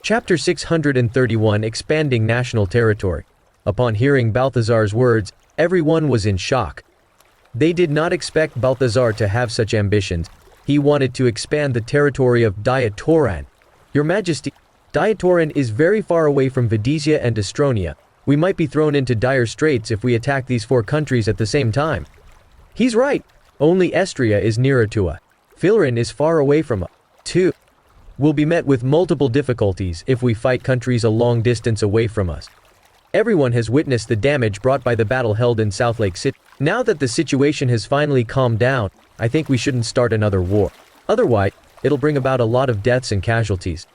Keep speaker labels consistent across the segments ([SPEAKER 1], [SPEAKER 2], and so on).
[SPEAKER 1] Chapter 631 Expanding National Territory. Upon hearing Balthazar's words, everyone was in shock. They did not expect Balthazar to have such ambitions. He wanted to expand the territory of Diatoran. Your Majesty, Diatoran is very far away from Vedesia and Estronia. We might be thrown into dire straits if we attack these 4 countries at the same time. He's right. Only Estria is nearer to us. Philrin is far away from us, too. We'll be met with multiple difficulties if we fight countries a long distance away from us. Everyone has witnessed the damage brought by the battle held in South Lake City. Now that the situation has finally calmed down, I think we shouldn't start another war. Otherwise, it'll bring about a lot of deaths and casualties.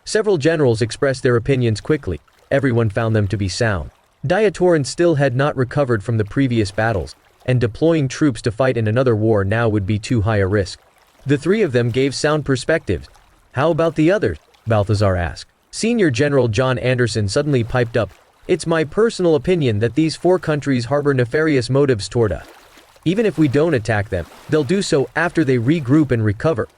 [SPEAKER 1] Several generals expressed their opinions quickly. Everyone found them to be sound. Diatoran still had not recovered from the previous battles, and deploying troops to fight in another war now would be too high a risk. The 3 of them gave sound perspectives. How about the others? Balthazar asked. Senior General John Anderson suddenly piped up. It's my personal opinion that these 4 countries harbor nefarious motives toward us. Even if we don't attack them, they'll do so after they regroup and recover.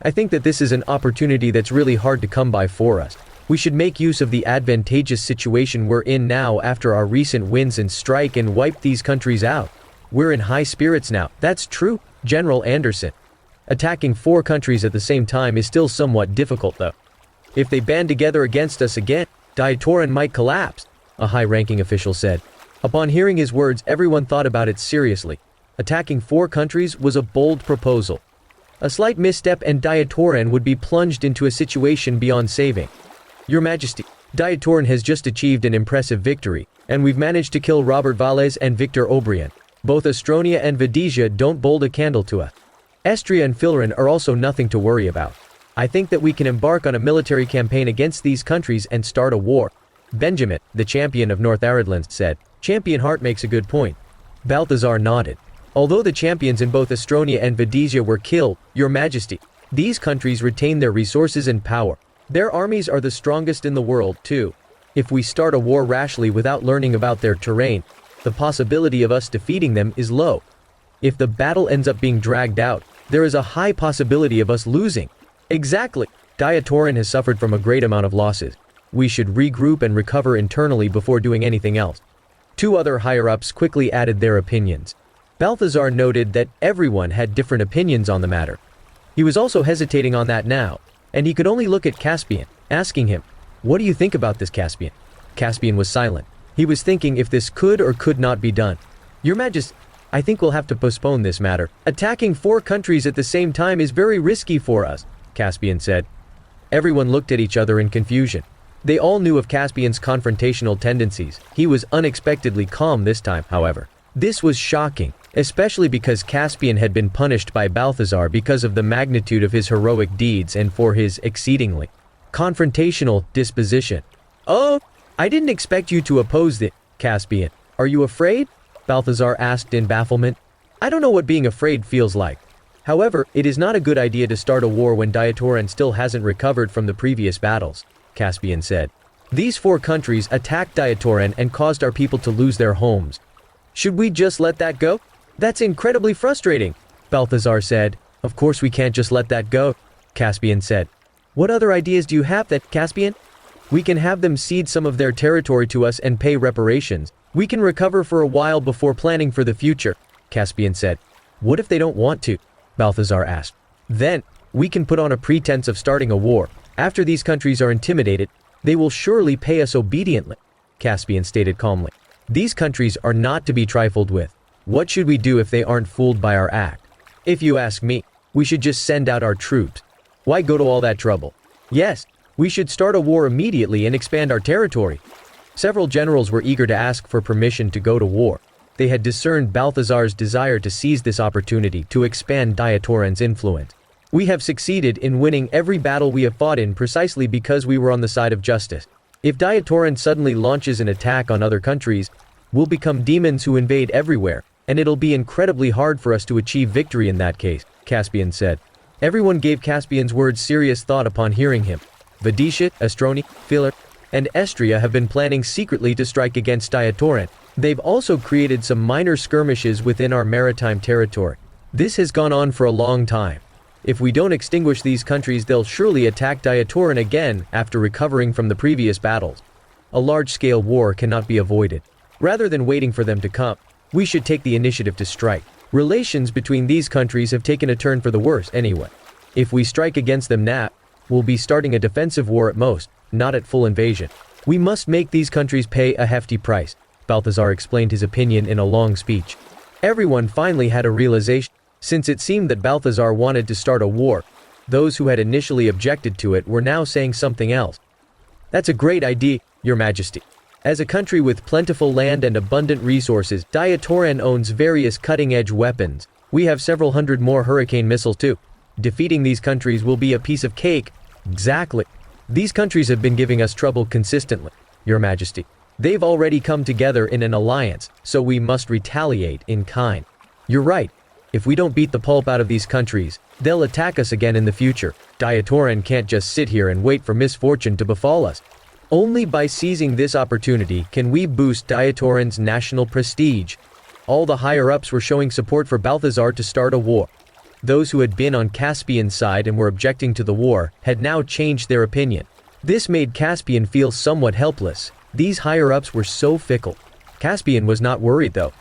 [SPEAKER 1] I think that this is an opportunity that's really hard to come by for us. We should make use of the advantageous situation we're in now after our recent wins and strike and wipe these countries out. We're in high spirits now. That's true, General Anderson. Attacking 4 countries at the same time is still somewhat difficult though. If they band together against us again, Diatoran might collapse, a high-ranking official said. Upon hearing his words, everyone thought about it seriously. Attacking 4 countries was a bold proposal. A slight misstep and Diatoran would be plunged into a situation beyond saving. Your Majesty, Diatoran has just achieved an impressive victory, and we've managed to kill Robert Valles and Victor Obrian. Both Estronia and Vedesia don't hold a candle to us. Estria and Philrin are also nothing to worry about. I think that we can embark on a military campaign against these countries and start a war. Benjamin, the champion of North Aridland, said. Champion Hart makes a good point. Balthazar nodded. Although the champions in both Estronia and Vedesia were killed, Your Majesty, these countries retain their resources and power. Their armies are the strongest in the world, too. If we start a war rashly without learning about their terrain, the possibility of us defeating them is low. If the battle ends up being dragged out, there is a high possibility of us losing. Exactly. Diatoran has suffered from a great amount of losses. We should regroup and recover internally before doing anything else. 2 other higher-ups quickly added their opinions. Balthazar noted that everyone had different opinions on the matter. He was also hesitating on that now, and he could only look at Caspian, asking him, "What do you think about this, Caspian?" Caspian was silent. He was thinking if this could or could not be done. Your Majesty, I think we'll have to postpone this matter. Attacking 4 countries at the same time is very risky for us, Caspian said. Everyone looked at each other in confusion. They all knew of Caspian's confrontational tendencies. He was unexpectedly calm this time, however. This was shocking, especially because Caspian had been punished by Balthazar because of the magnitude of his heroic deeds and for his exceedingly confrontational disposition. Oh, I didn't expect you to oppose it, Caspian. Are you afraid? Balthazar asked in bafflement. I don't know what being afraid feels like. However, it is not a good idea to start a war when Diatoran still hasn't recovered from the previous battles, Caspian said. These 4 countries attacked Diatoran and caused our people to lose their homes. Should we just let that go? That's incredibly frustrating, Balthazar said. Of course we can't just let that go, Caspian said. What other ideas do you have that, Caspian? We can have them cede some of their territory to us and pay reparations. We can recover for a while before planning for the future, Caspian said. What if they don't want to? Balthazar asked. Then, we can put on a pretense of starting a war. After these countries are intimidated, they will surely pay us obediently, Caspian stated calmly. These countries are not to be trifled with. What should we do if they aren't fooled by our act? If you ask me, we should just send out our troops. Why go to all that trouble? Yes, we should start a war immediately and expand our territory. Several generals were eager to ask for permission to go to war. They had discerned Balthazar's desire to seize this opportunity to expand Diatoran's influence. We have succeeded in winning every battle we have fought in precisely because we were on the side of justice. If Diatoran suddenly launches an attack on other countries, we'll become demons who invade everywhere, and it'll be incredibly hard for us to achieve victory in that case, Caspian said. Everyone gave Caspian's words serious thought upon hearing him. Vedesia, Estronia, Philrin, and Estria have been planning secretly to strike against Diatoran. They've also created some minor skirmishes within our maritime territory. This has gone on for a long time. If we don't extinguish these countries, they'll surely attack Diatoran again after recovering from the previous battles. A large-scale war cannot be avoided. Rather than waiting for them to come, we should take the initiative to strike. Relations between these countries have taken a turn for the worse anyway. If we strike against them now, we'll be starting a defensive war at most, not at full invasion. We must make these countries pay a hefty price. Balthazar explained his opinion in a long speech. Everyone finally had a realization, since it seemed that Balthazar wanted to start a war. Those who had initially objected to it were now saying something else. That's a great idea, Your Majesty. As a country with plentiful land and abundant resources, Diatoran owns various cutting-edge weapons. We have several hundred more hurricane missiles too. Defeating these countries will be a piece of cake. Exactly. These countries have been giving us trouble consistently, Your Majesty. They've already come together in an alliance, so we must retaliate in kind. You're right. If we don't beat the pulp out of these countries, they'll attack us again in the future. Diatoran can't just sit here and wait for misfortune to befall us. Only by seizing this opportunity can we boost Diatoran's national prestige. All the higher-ups were showing support for Balthazar to start a war. Those who had been on Caspian's side and were objecting to the war had now changed their opinion. This made Caspian feel somewhat helpless. These higher-ups were so fickle. Caspian was not worried though.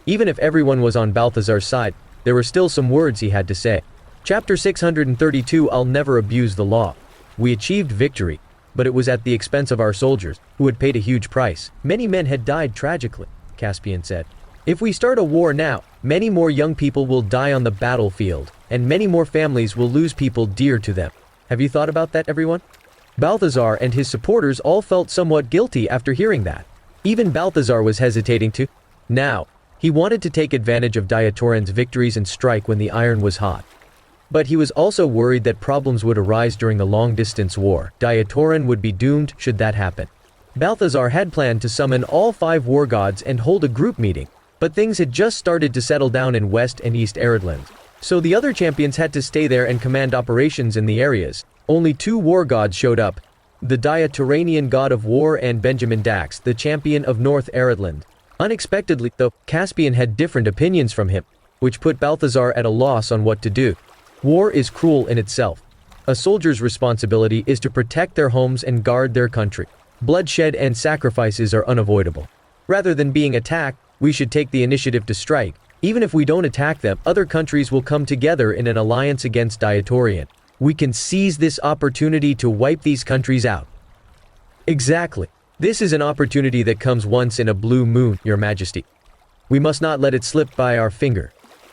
[SPEAKER 1] Even if everyone was on Balthazar's side, there were still some words he had to say. Chapter 632. I'll never abuse the law. We achieved victory, but it was at the expense of our soldiers, who had paid a huge price. Many men had died tragically, Caspian said. If we start a war now, many more young people will die on the battlefield, and many more families will lose people dear to them. Have you thought about that, everyone? Balthazar and his supporters all felt somewhat guilty after hearing that. Even Balthazar was hesitating to. Now, he wanted to take advantage of Diatoran's victories and strike when the iron was hot. But he was also worried that problems would arise during the long-distance war. Diatoran would be doomed should that happen. Balthazar had planned to summon all 5 war gods and hold a group meeting, but things had just started to settle down in West and East Eredland. So the other champions had to stay there and command operations in the areas. Only 2 war gods showed up, the Diatoranian god of war and Benjamin Dax, the champion of North Eredland. Unexpectedly, though, Caspian had different opinions from him, which put Balthazar at a loss on what to do. War is cruel in itself. A soldier's responsibility is to protect their homes and guard their country. Bloodshed and sacrifices are unavoidable. Rather than being attacked, we should take the initiative to strike. Even if we don't attack them, other countries will come together in an alliance against Diatoran. We can seize this opportunity to wipe these countries out. Exactly. This is an opportunity that comes once in a blue moon, Your Majesty. We must not let it slip by our finger.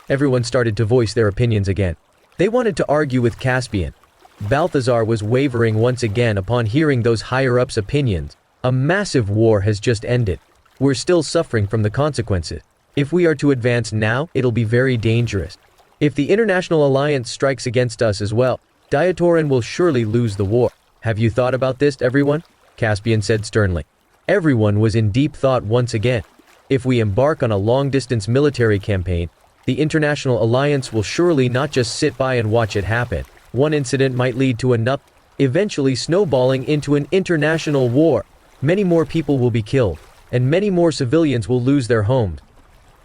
[SPEAKER 1] Everyone started to voice their opinions again. They wanted to argue with Caspian. Balthazar was wavering once again upon hearing those higher-ups' opinions. A massive war has just ended. We're still suffering from the consequences. If we are to advance now, it'll be very dangerous. If the international alliance strikes against us as well, Diatoran will surely lose the war. Have you thought about this, everyone? Caspian said sternly. Everyone was in deep thought once again. If we embark on a long-distance military campaign, the international alliance will surely not just sit by and watch it happen. One incident might lead to another, eventually snowballing into an international war. Many more people will be killed, and many more civilians will lose their homes.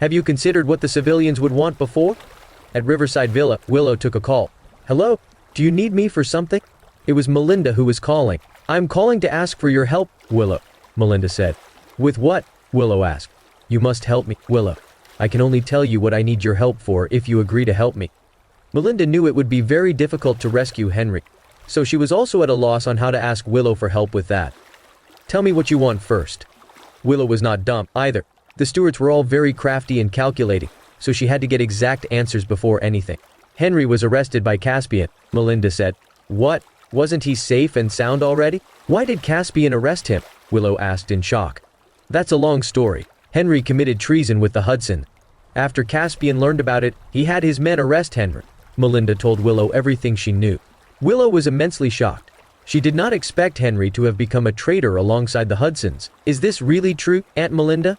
[SPEAKER 1] Have you considered what the civilians would want before? At Riverside Villa, Willow took a call. Hello? Do you need me for something? It was Melinda who was calling. I'm calling to ask for your help, Willow, Melinda said. With what? Willow asked. You must help me, Willow. I can only tell you what I need your help for if you agree to help me. Melinda knew it would be very difficult to rescue Henry, so she was also at a loss on how to ask Willow for help with that. Tell me what you want first. Willow was not dumb either. The stewards were all very crafty and calculating, so she had to get exact answers before anything. Henry was arrested by Caspian, Melinda said. What? Wasn't he safe and sound already? Why did Caspian arrest him? Willow asked in shock. That's a long story. Henry committed treason with the Hudson. After Caspian learned about it, he had his men arrest Henry. Melinda told Willow everything she knew. Willow was immensely shocked. She did not expect Henry to have become a traitor alongside the Hudsons. Is this really true, Aunt Melinda?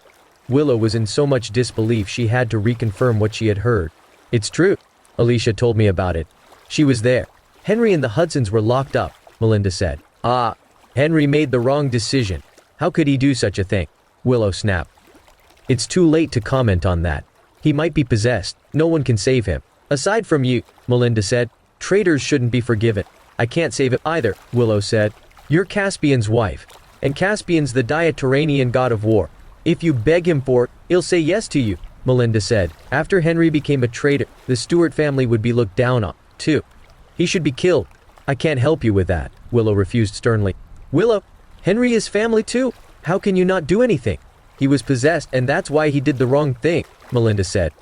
[SPEAKER 1] Willow was in so much disbelief she had to reconfirm what she had heard. It's true. Alicia told me about it. She was there. Henry and the Hudsons were locked up, Melinda said. Ah, Henry made the wrong decision. How could he do such a thing? Willow snapped. It's too late to comment on that. He might be possessed. No one can save him. Aside from you, Melinda said. Traitors shouldn't be forgiven. I can't save it either, Willow said. You're Caspian's wife, and Caspian's the Diatoranian god of war. If you beg him for it, he'll say yes to you, Melinda said. After Henry became a traitor, the Stuart family would be looked down on, too. He should be killed. I can't help you with that, Willow refused sternly. Willow, Henry is family too. How can you not do anything? He was possessed and that's why he did the wrong thing, Melinda said.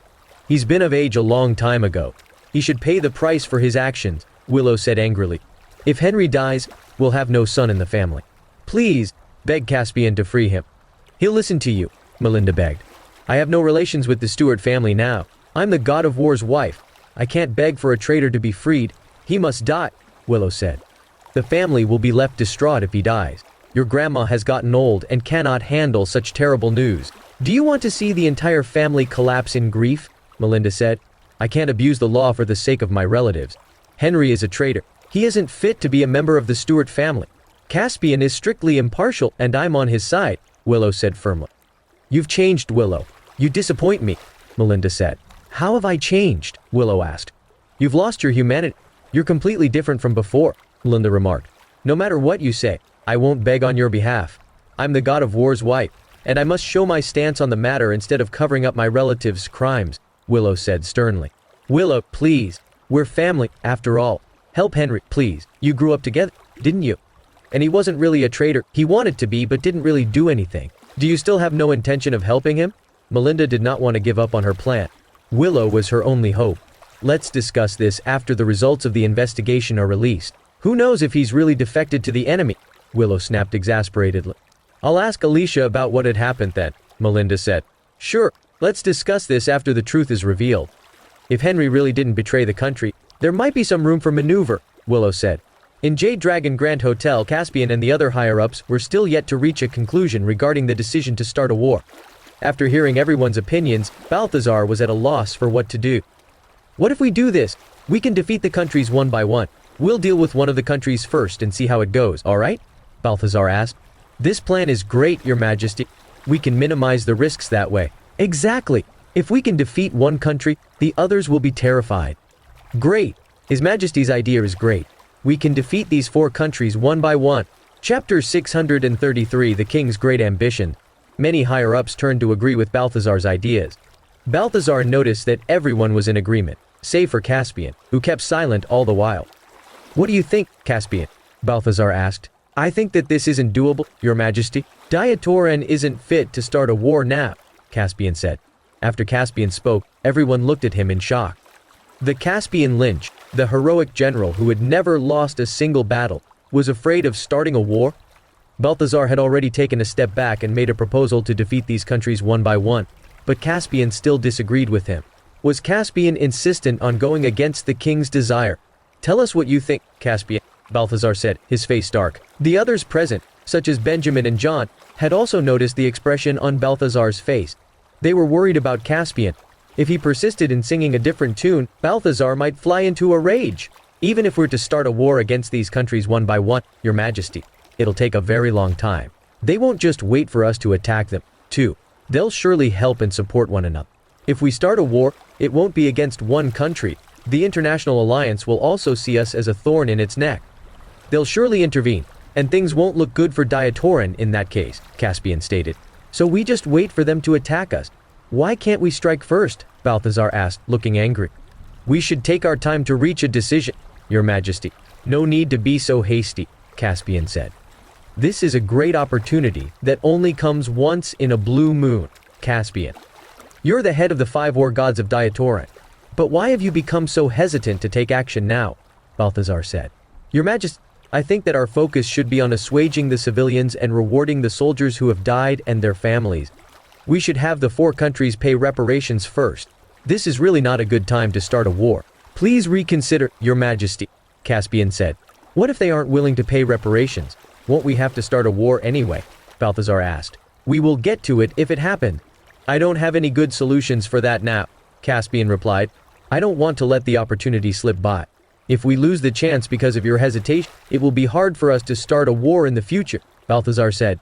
[SPEAKER 1] He's been of age a long time ago. He should pay the price for his actions, Willow said angrily. If Henry dies, we'll have no son in the family. Please, beg Caspian to free him. He'll listen to you, Melinda begged. I have no relations with the Stuart family now. I'm the god of war's wife. I can't beg for a traitor to be freed. He must die, Willow said. The family will be left distraught if he dies. Your grandma has gotten old and cannot handle such terrible news. Do you want to see the entire family collapse in grief? Melinda said. I can't abuse the law for the sake of my relatives. Henry is a traitor. He isn't fit to be a member of the Stuart family. Caspian is strictly impartial and I'm on his side, Willow said firmly. You've changed, Willow. You disappoint me, Melinda said. How have I changed? Willow asked. You've lost your humanity. You're completely different from before, Melinda remarked. No matter what you say, I won't beg on your behalf. I'm the god of war's wife, and I must show my stance on the matter instead of covering up my relatives' crimes, Willow said sternly. Willow, please. We're family, after all. Help Henry, please. You grew up together, didn't you? And he wasn't really a traitor. He wanted to be, but didn't really do anything. Do you still have no intention of helping him? Melinda did not want to give up on her plan. Willow was her only hope. Let's discuss this after the results of the investigation are released. Who knows if he's really defected to the enemy? Willow snapped exasperatedly. I'll ask Alicia about what had happened then, Melinda said. Sure, let's discuss this after the truth is revealed. If Henry really didn't betray the country, there might be some room for maneuver, Willow said. In Jade Dragon Grand Hotel, Caspian and the other higher-ups were still yet to reach a conclusion regarding the decision to start a war. After hearing everyone's opinions, Balthazar was at a loss for what to do. What if we do this? We can defeat the countries one by one. We'll deal with one of the countries first and see how it goes, all right? Balthazar asked. This plan is great, Your Majesty. We can minimize the risks that way. Exactly. If we can defeat one country, the others will be terrified. Great. His Majesty's idea is great. We can defeat these 4 countries one by one. Chapter 633, The King's Great Ambition. Many higher-ups turned to agree with Balthazar's ideas. Balthazar noticed that everyone was in agreement, save for Caspian, who kept silent all the while. What do you think, Caspian? Balthazar asked. I think that this isn't doable, Your Majesty. Diatoran isn't fit to start a war now, Caspian said. After Caspian spoke, everyone looked at him in shock. The Caspian Lynch, the heroic general who had never lost a single battle, was afraid of starting a war? Balthazar had already taken a step back and made a proposal to defeat these countries one by one, but Caspian still disagreed with him. Was Caspian insistent on going against the king's desire? Tell us what you think, Caspian, Balthazar said, his face dark. The others present, such as Benjamin and John, had also noticed the expression on Balthazar's face. They were worried about Caspian. If he persisted in singing a different tune, Balthazar might fly into a rage. Even if we're to start a war against these countries one by one, Your Majesty, it'll take a very long time. They won't just wait for us to attack them, too. They'll surely help and support one another. If we start a war, it won't be against one country. The international alliance will also see us as a thorn in its neck. They'll surely intervene, and things won't look good for Diatoran in that case, Caspian stated. So we just wait for them to attack us. Why can't we strike first? Balthazar asked, looking angry. We should take our time to reach a decision, Your Majesty. No need to be so hasty, Caspian said. This is a great opportunity that only comes once in a blue moon, Caspian. You're the head of the 5 war gods of Diatoran. But why have you become so hesitant to take action now? Balthazar said. Your Majesty, I think that our focus should be on assuaging the civilians and rewarding the soldiers who have died and their families. We should have the 4 countries pay reparations first. This is really not a good time to start a war. Please reconsider, Your Majesty, Caspian said. What if they aren't willing to pay reparations? Won't we have to start a war anyway? Balthazar asked. We will get to it if it happened. I don't have any good solutions for that now, Caspian replied. I don't want to let the opportunity slip by. If we lose the chance because of your hesitation, it will be hard for us to start a war in the future, Balthazar said.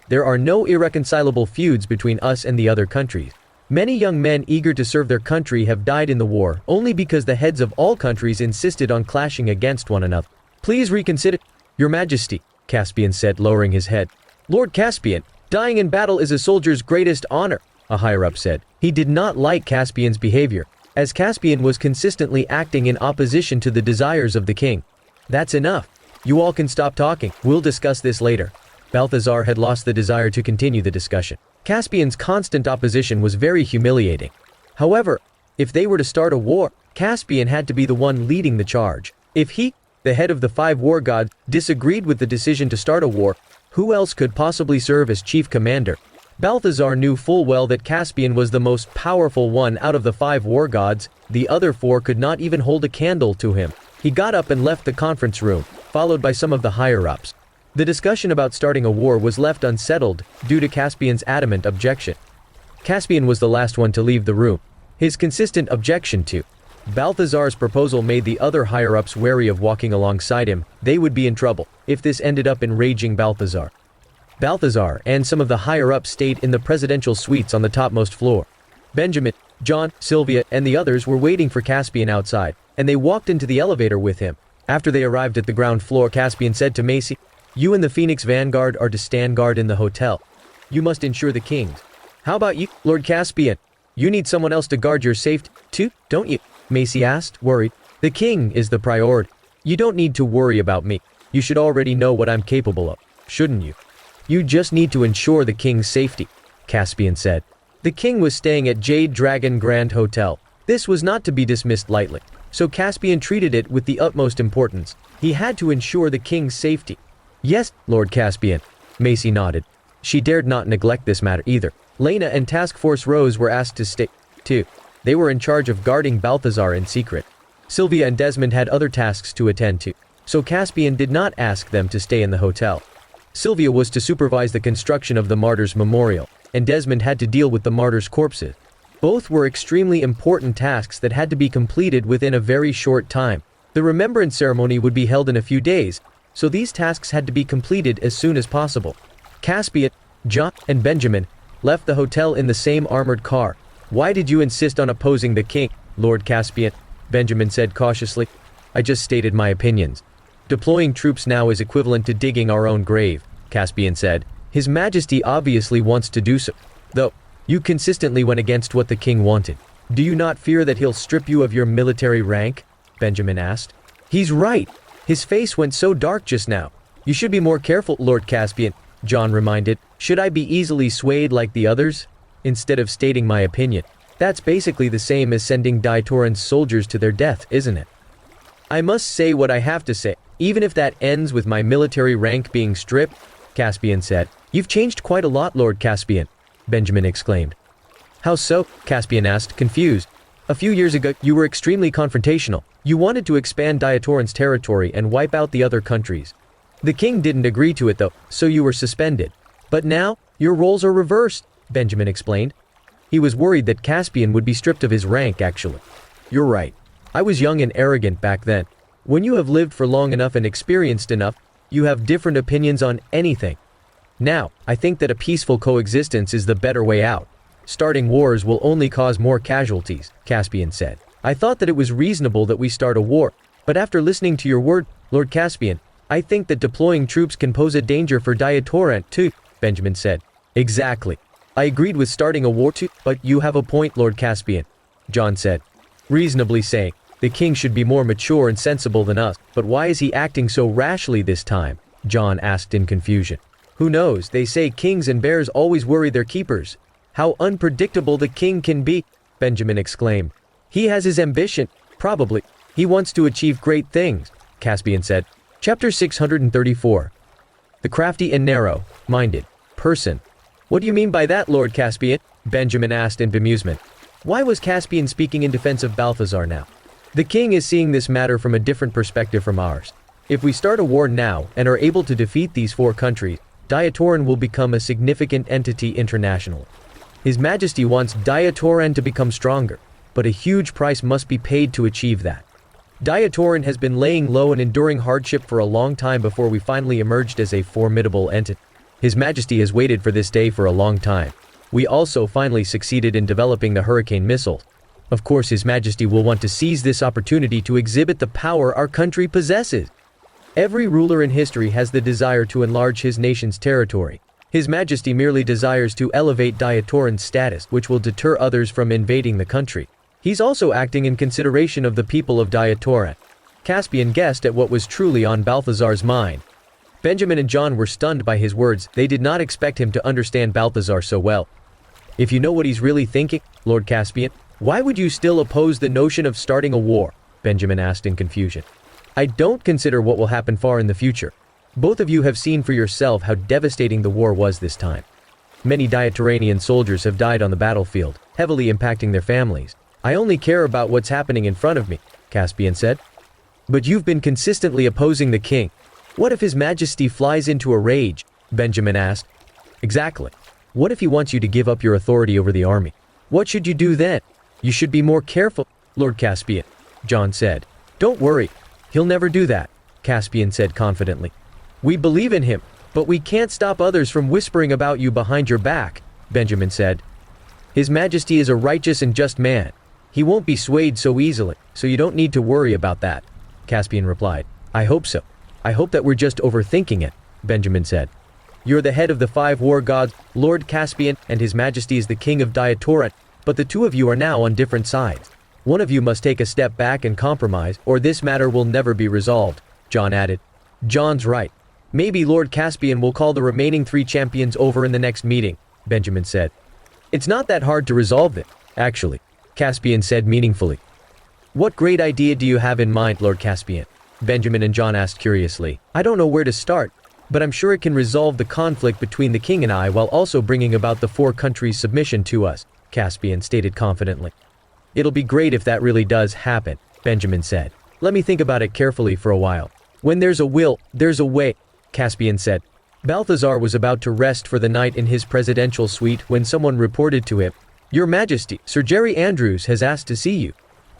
[SPEAKER 1] There are no irreconcilable feuds between us and the other countries. Many young men eager to serve their country have died in the war only because the heads of all countries insisted on clashing against one another. Please reconsider, Your Majesty, Caspian said, lowering his head. Lord Caspian, dying in battle is a soldier's greatest honor, a higher-up said. He did not like Caspian's behavior, as Caspian was consistently acting in opposition to the desires of the king. That's enough. You all can stop talking. We'll discuss this later. Balthazar had lost the desire to continue the discussion. Caspian's constant opposition was very humiliating. However, if they were to start a war, Caspian had to be the one leading the charge. If he, the head of the 5 war gods, disagreed with the decision to start a war, who else could possibly serve as chief commander? Balthazar knew full well that Caspian was the most powerful one out of the 5 war gods. The other 4 could not even hold a candle to him. He got up and left the conference room, followed by some of the higher-ups. The discussion about starting a war was left unsettled due to Caspian's adamant objection. Caspian was the last one to leave the room. His consistent objection to Balthazar's proposal made the other higher-ups wary of walking alongside him. They would be in trouble if this ended up enraging Balthazar. Balthazar and some of the higher-ups stayed in the presidential suites on the topmost floor. Benjamin, John, Sylvia, and the others were waiting for Caspian outside, and they walked into the elevator with him. After they arrived at the ground floor, Caspian said to Macy, "You and the Phoenix Vanguard are to stand guard in the hotel. You must ensure the king's. How about you, Lord Caspian? You need someone else to guard your safety, too, don't you?" Macy asked, worried. "The king is the priority. You don't need to worry about me. You should already know what I'm capable of, shouldn't you? You just need to ensure the king's safety," Caspian said. The king was staying at Jade Dragon Grand Hotel. This was not to be dismissed lightly, so Caspian treated it with the utmost importance. He had to ensure the king's safety. "Yes, Lord Caspian," Macy nodded. She dared not neglect this matter either. Lena and Task Force Rose were asked to stay, too. They were in charge of guarding Balthazar in secret. Sylvia and Desmond had other tasks to attend to, so Caspian did not ask them to stay in the hotel. Sylvia was to supervise the construction of the Martyrs' Memorial, and Desmond had to deal with the martyrs' corpses. Both were extremely important tasks that had to be completed within a very short time. The remembrance ceremony would be held in a few days, so these tasks had to be completed as soon as possible. Caspian, John, and Benjamin left the hotel in the same armored car. "Why did you insist on opposing the king, Lord Caspian?" Benjamin said cautiously. "I just stated my opinions. Deploying troops now is equivalent to digging our own grave," Caspian said. "His Majesty obviously wants to do so, though. You consistently went against what the king wanted. Do you not fear that he'll strip you of your military rank?" Benjamin asked. "He's right. His face went so dark just now. You should be more careful, Lord Caspian," John reminded. "Should I be easily swayed like the others? Instead of stating my opinion. That's basically the same as sending Diatoran's soldiers to their death, isn't it? I must say what I have to say, even if that ends with my military rank being stripped," Caspian said. "You've changed quite a lot, Lord Caspian," Benjamin exclaimed. "How so?" Caspian asked, confused. "A few years ago, you were extremely confrontational. You wanted to expand Diatoran's territory and wipe out the other countries. The king didn't agree to it though, so you were suspended. But now, your roles are reversed," Benjamin explained. He was worried that Caspian would be stripped of his rank actually. "You're right. I was young and arrogant back then. When you have lived for long enough and experienced enough, you have different opinions on anything. Now, I think that a peaceful coexistence is the better way out. Starting wars will only cause more casualties," Caspian said. "I thought that it was reasonable that we start a war, but after listening to your word, Lord Caspian, I think that deploying troops can pose a danger for Diatoran too," Benjamin said. "Exactly. I agreed with starting a war too, but you have a point, Lord Caspian," John said. "Reasonably saying, the king should be more mature and sensible than us, but why is he acting so rashly this time?" John asked in confusion. "Who knows? They say kings and bears always worry their keepers. How unpredictable the king can be," Benjamin exclaimed. "He has his ambition, probably. He wants to achieve great things," Caspian said. Chapter 634. The crafty and narrow-minded person. "What do you mean by that, Lord Caspian?" Benjamin asked in bemusement. Why was Caspian speaking in defense of Balthazar now? "The king is seeing this matter from a different perspective from ours. If we start a war now and are able to defeat these 4 countries, Diatoran will become a significant entity internationally. His Majesty wants Diatoran to become stronger, but a huge price must be paid to achieve that. Diatoran has been laying low and enduring hardship for a long time before we finally emerged as a formidable entity. His Majesty has waited for this day for a long time. We also finally succeeded in developing the hurricane missile. Of course, His Majesty will want to seize this opportunity to exhibit the power our country possesses. Every ruler in history has the desire to enlarge his nation's territory. His Majesty merely desires to elevate Diatoran's status, which will deter others from invading the country. He's also acting in consideration of the people of Diatoran. Caspian guessed at what was truly on Balthazar's mind. Benjamin and John were stunned by his words. They did not expect him to understand Balthazar so well. If you know what he's really thinking, Lord Caspian, why would you still oppose the notion of starting a war? Benjamin asked in confusion. I don't consider what will happen far in the future. Both of you have seen for yourself how devastating the war was this time. Many Diatoranian soldiers have died on the battlefield, heavily impacting their families. I only care about what's happening in front of me, Caspian said. But you've been consistently opposing the king. What if His Majesty flies into a rage? Benjamin asked. Exactly. What if he wants you to give up your authority over the army? What should you do then? You should be more careful, Lord Caspian, John said. Don't worry. He'll never do that, Caspian said confidently. We believe in him, but we can't stop others from whispering about you behind your back, Benjamin said. His Majesty is a righteous and just man. He won't be swayed so easily, so you don't need to worry about that, Caspian replied. I hope so. I hope that we're just overthinking it, Benjamin said. You're the head of the 5 war gods, Lord Caspian, and His Majesty is the king of Diatoran, but the two of you are now on different sides. One of you must take a step back and compromise, or this matter will never be resolved, John added. John's right. Maybe Lord Caspian will call the remaining 3 champions over in the next meeting, Benjamin said. It's not that hard to resolve it, actually, Caspian said meaningfully. What great idea do you have in mind, Lord Caspian? Benjamin and John asked curiously. I don't know where to start, but I'm sure it can resolve the conflict between the king and I while also bringing about the 4 countries' submission to us, Caspian stated confidently. It'll be great if that really does happen, Benjamin said. Let me think about it carefully for a while. When there's a will, there's a way, Caspian said. Balthazar was about to rest for the night in his presidential suite when someone reported to him, Your Majesty, Sir Jerry Andrews has asked to see you.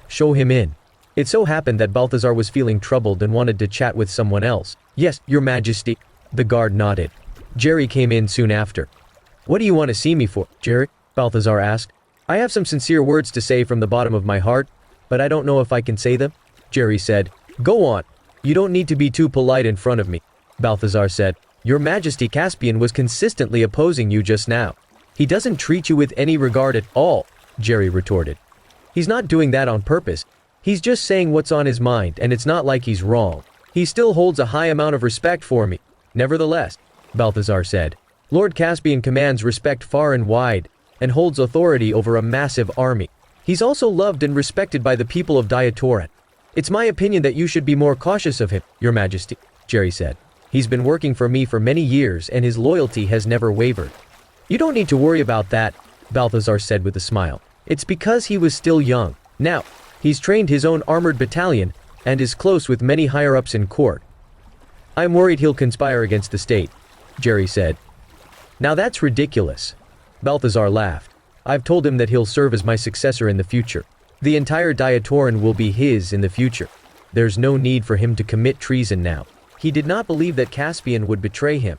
[SPEAKER 1] Show him in. It so happened that Balthazar was feeling troubled and wanted to chat with someone else. Yes, Your Majesty. The guard nodded. Jerry came in soon after. What do you want to see me for, Jerry? Balthazar asked. I have some sincere words to say from the bottom of my heart, but I don't know if I can say them, Jerry said. Go on. You don't need to be too polite in front of me, Balthazar said. Your Majesty, Caspian was consistently opposing you just now. He doesn't treat you with any regard at all, Jerry retorted. He's not doing that on purpose. He's just saying what's on his mind, and it's not like he's wrong. He still holds a high amount of respect for me. Nevertheless, Balthazar said, Lord Caspian commands respect far and wide, and holds authority over a massive army. He's also loved and respected by the people of Diatoran. It's my opinion that you should be more cautious of him, Your Majesty, Jerry said. He's been working for me for many years, and his loyalty has never wavered. You don't need to worry about that, Balthazar said with a smile. It's because he was still young. Now, he's trained his own armored battalion, and is close with many higher-ups in court. I'm worried he'll conspire against the state, Jerry said. Now that's ridiculous. Balthazar laughed. I've told him that he'll serve as my successor in the future. The entire Diatoran will be his in the future. There's no need for him to commit treason now. He did not believe that Caspian would betray him.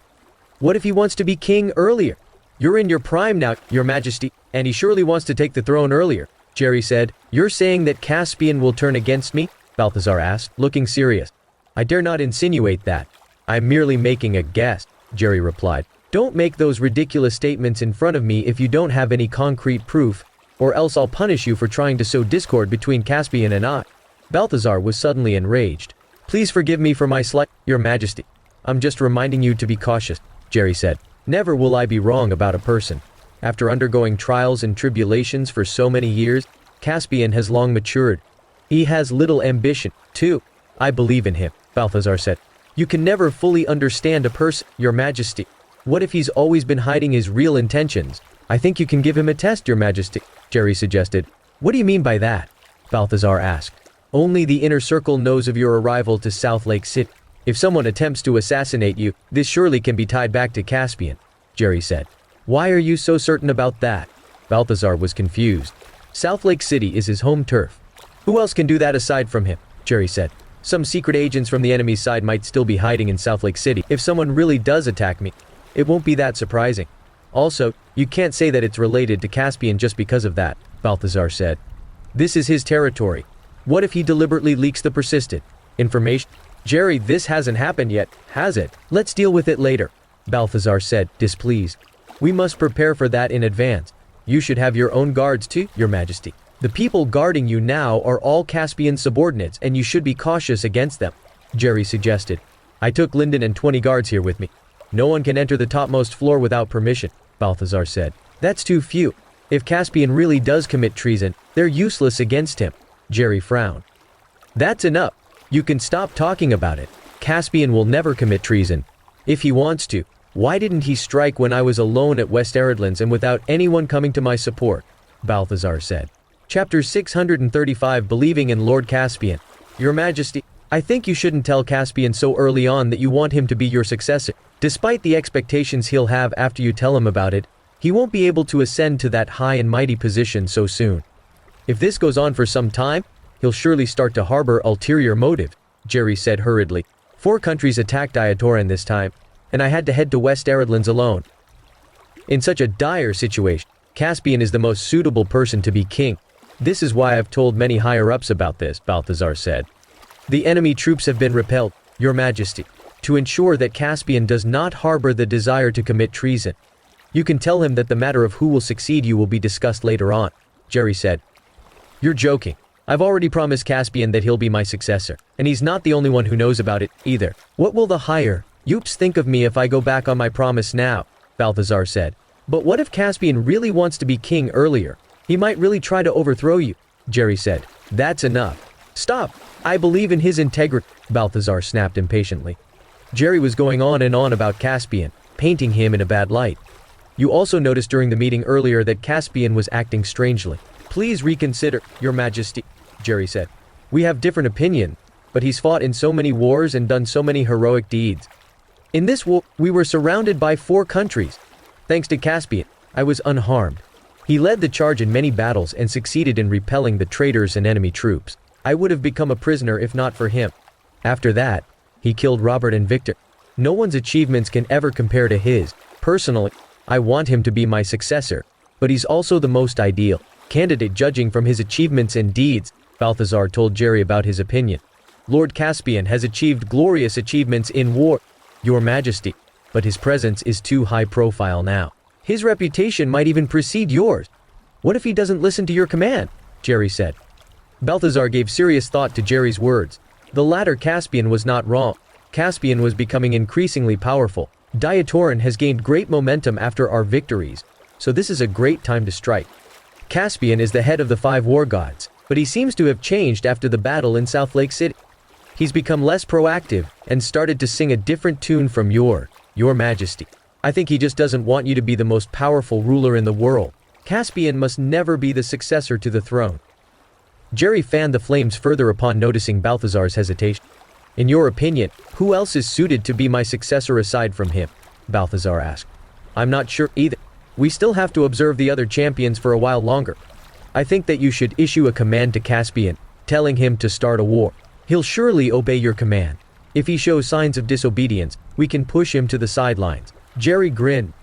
[SPEAKER 1] What if he wants to be king earlier? You're in your prime now, Your Majesty, and he surely wants to take the throne earlier, Jerry said. You're saying that Caspian will turn against me? Balthazar asked, looking serious. I dare not insinuate that. I'm merely making a guess, Jerry replied. Don't make those ridiculous statements in front of me if you don't have any concrete proof, or else I'll punish you for trying to sow discord between Caspian and I. Balthazar was suddenly enraged. Please forgive me for my slight, Your Majesty. I'm just reminding you to be cautious, Jerry said. Never will I be wrong about a person. After undergoing trials and tribulations for so many years, Caspian has long matured. He has little ambition, too. I believe in him, Balthazar said. You can never fully understand a person, Your Majesty. What if he's always been hiding his real intentions? I think you can give him a test, Your Majesty, Jerry suggested. What do you mean by that? Balthazar asked. Only the inner circle knows of your arrival to South Lake City. If someone attempts to assassinate you, this surely can be tied back to Caspian, Jerry said. Why are you so certain about that? Balthazar was confused. South Lake City is his home turf. Who else can do that aside from him? Jerry said. Some secret agents from the enemy's side might still be hiding in South Lake City. If someone really does attack me, it won't be that surprising. Also, You can't say that it's related to Caspian just because of that, Balthazar said. This is his territory. What if he deliberately leaks the persistent information? Jerry, this hasn't happened yet, has it? Let's deal with it later, Balthazar said, displeased. We must prepare for that in advance. You should have your own guards too, Your Majesty. The people guarding you now are all Caspian subordinates and you should be cautious against them, Jerry suggested. I took Lyndon and 20 guards here with me. No one can enter the topmost floor without permission, Balthazar said. That's too few. If Caspian really does commit treason, they're useless against him, Jerry frowned. That's enough. You can stop talking about it. Caspian will never commit treason. If he wants to, why didn't he strike when I was alone at West Eredlands and without anyone coming to my support? Balthazar said. Chapter 635 Believing in Lord Caspian. Your Majesty, I think you shouldn't tell Caspian so early on that you want him to be your successor. Despite the expectations he'll have after you tell him about it, he won't be able to ascend to that high and mighty position so soon. If this goes on for some time, he'll surely start to harbor ulterior motives, Jerry said hurriedly. 4 countries attacked Diatoran this time, and I had to head to West Eredlands alone. In such a dire situation, Caspian is the most suitable person to be king. This is why I've told many higher-ups about this, Balthazar said. The enemy troops have been repelled, Your Majesty, to ensure that Caspian does not harbor the desire to commit treason. You can tell him that the matter of who will succeed you will be discussed later on, Jerry said. You're joking. I've already promised Caspian that he'll be my successor, and he's not the only one who knows about it, either. What will the higher-ups think of me if I go back on my promise now? Balthazar said. But what if Caspian really wants to be king earlier? He might really try to overthrow you, Jerry said. That's enough. Stop! I believe in his integrity, Balthazar snapped impatiently. Jerry was going on and on about Caspian, painting him in a bad light. You also noticed during the meeting earlier that Caspian was acting strangely. Please reconsider, Your Majesty, Jerry said. We have different opinions, but he's fought in so many wars and done so many heroic deeds. In this war, we were surrounded by 4 countries. Thanks to Caspian, I was unharmed. He led the charge in many battles and succeeded in repelling the traitors and enemy troops. I would have become a prisoner if not for him. After that, he killed Robert and Victor. No one's achievements can ever compare to his. Personally, I want him to be my successor, but he's also the most ideal candidate judging from his achievements and deeds, Balthazar told Jerry about his opinion. Lord Caspian has achieved glorious achievements in war, Your Majesty, but his presence is too high profile now. His reputation might even precede yours. What if he doesn't listen to your command? Jerry said. Balthazar gave serious thought to Jerry's words. The latter Caspian was not wrong. Caspian was becoming increasingly powerful. Diatoran has gained great momentum after our victories, so this is a great time to strike. Caspian is the head of the 5 war gods, but he seems to have changed after the battle in South Lake City. He's become less proactive and started to sing a different tune from Your Majesty. I think he just doesn't want you to be the most powerful ruler in the world. Caspian must never be the successor to the throne. Jerry fanned the flames further upon noticing Balthazar's hesitation. In your opinion, who else is suited to be my successor aside from him? Balthazar asked. I'm not sure either. We still have to observe the other champions for a while longer. I think that you should issue a command to Caspian, telling him to start a war. He'll surely obey your command. If he shows signs of disobedience, we can push him to the sidelines. Jerry grinned.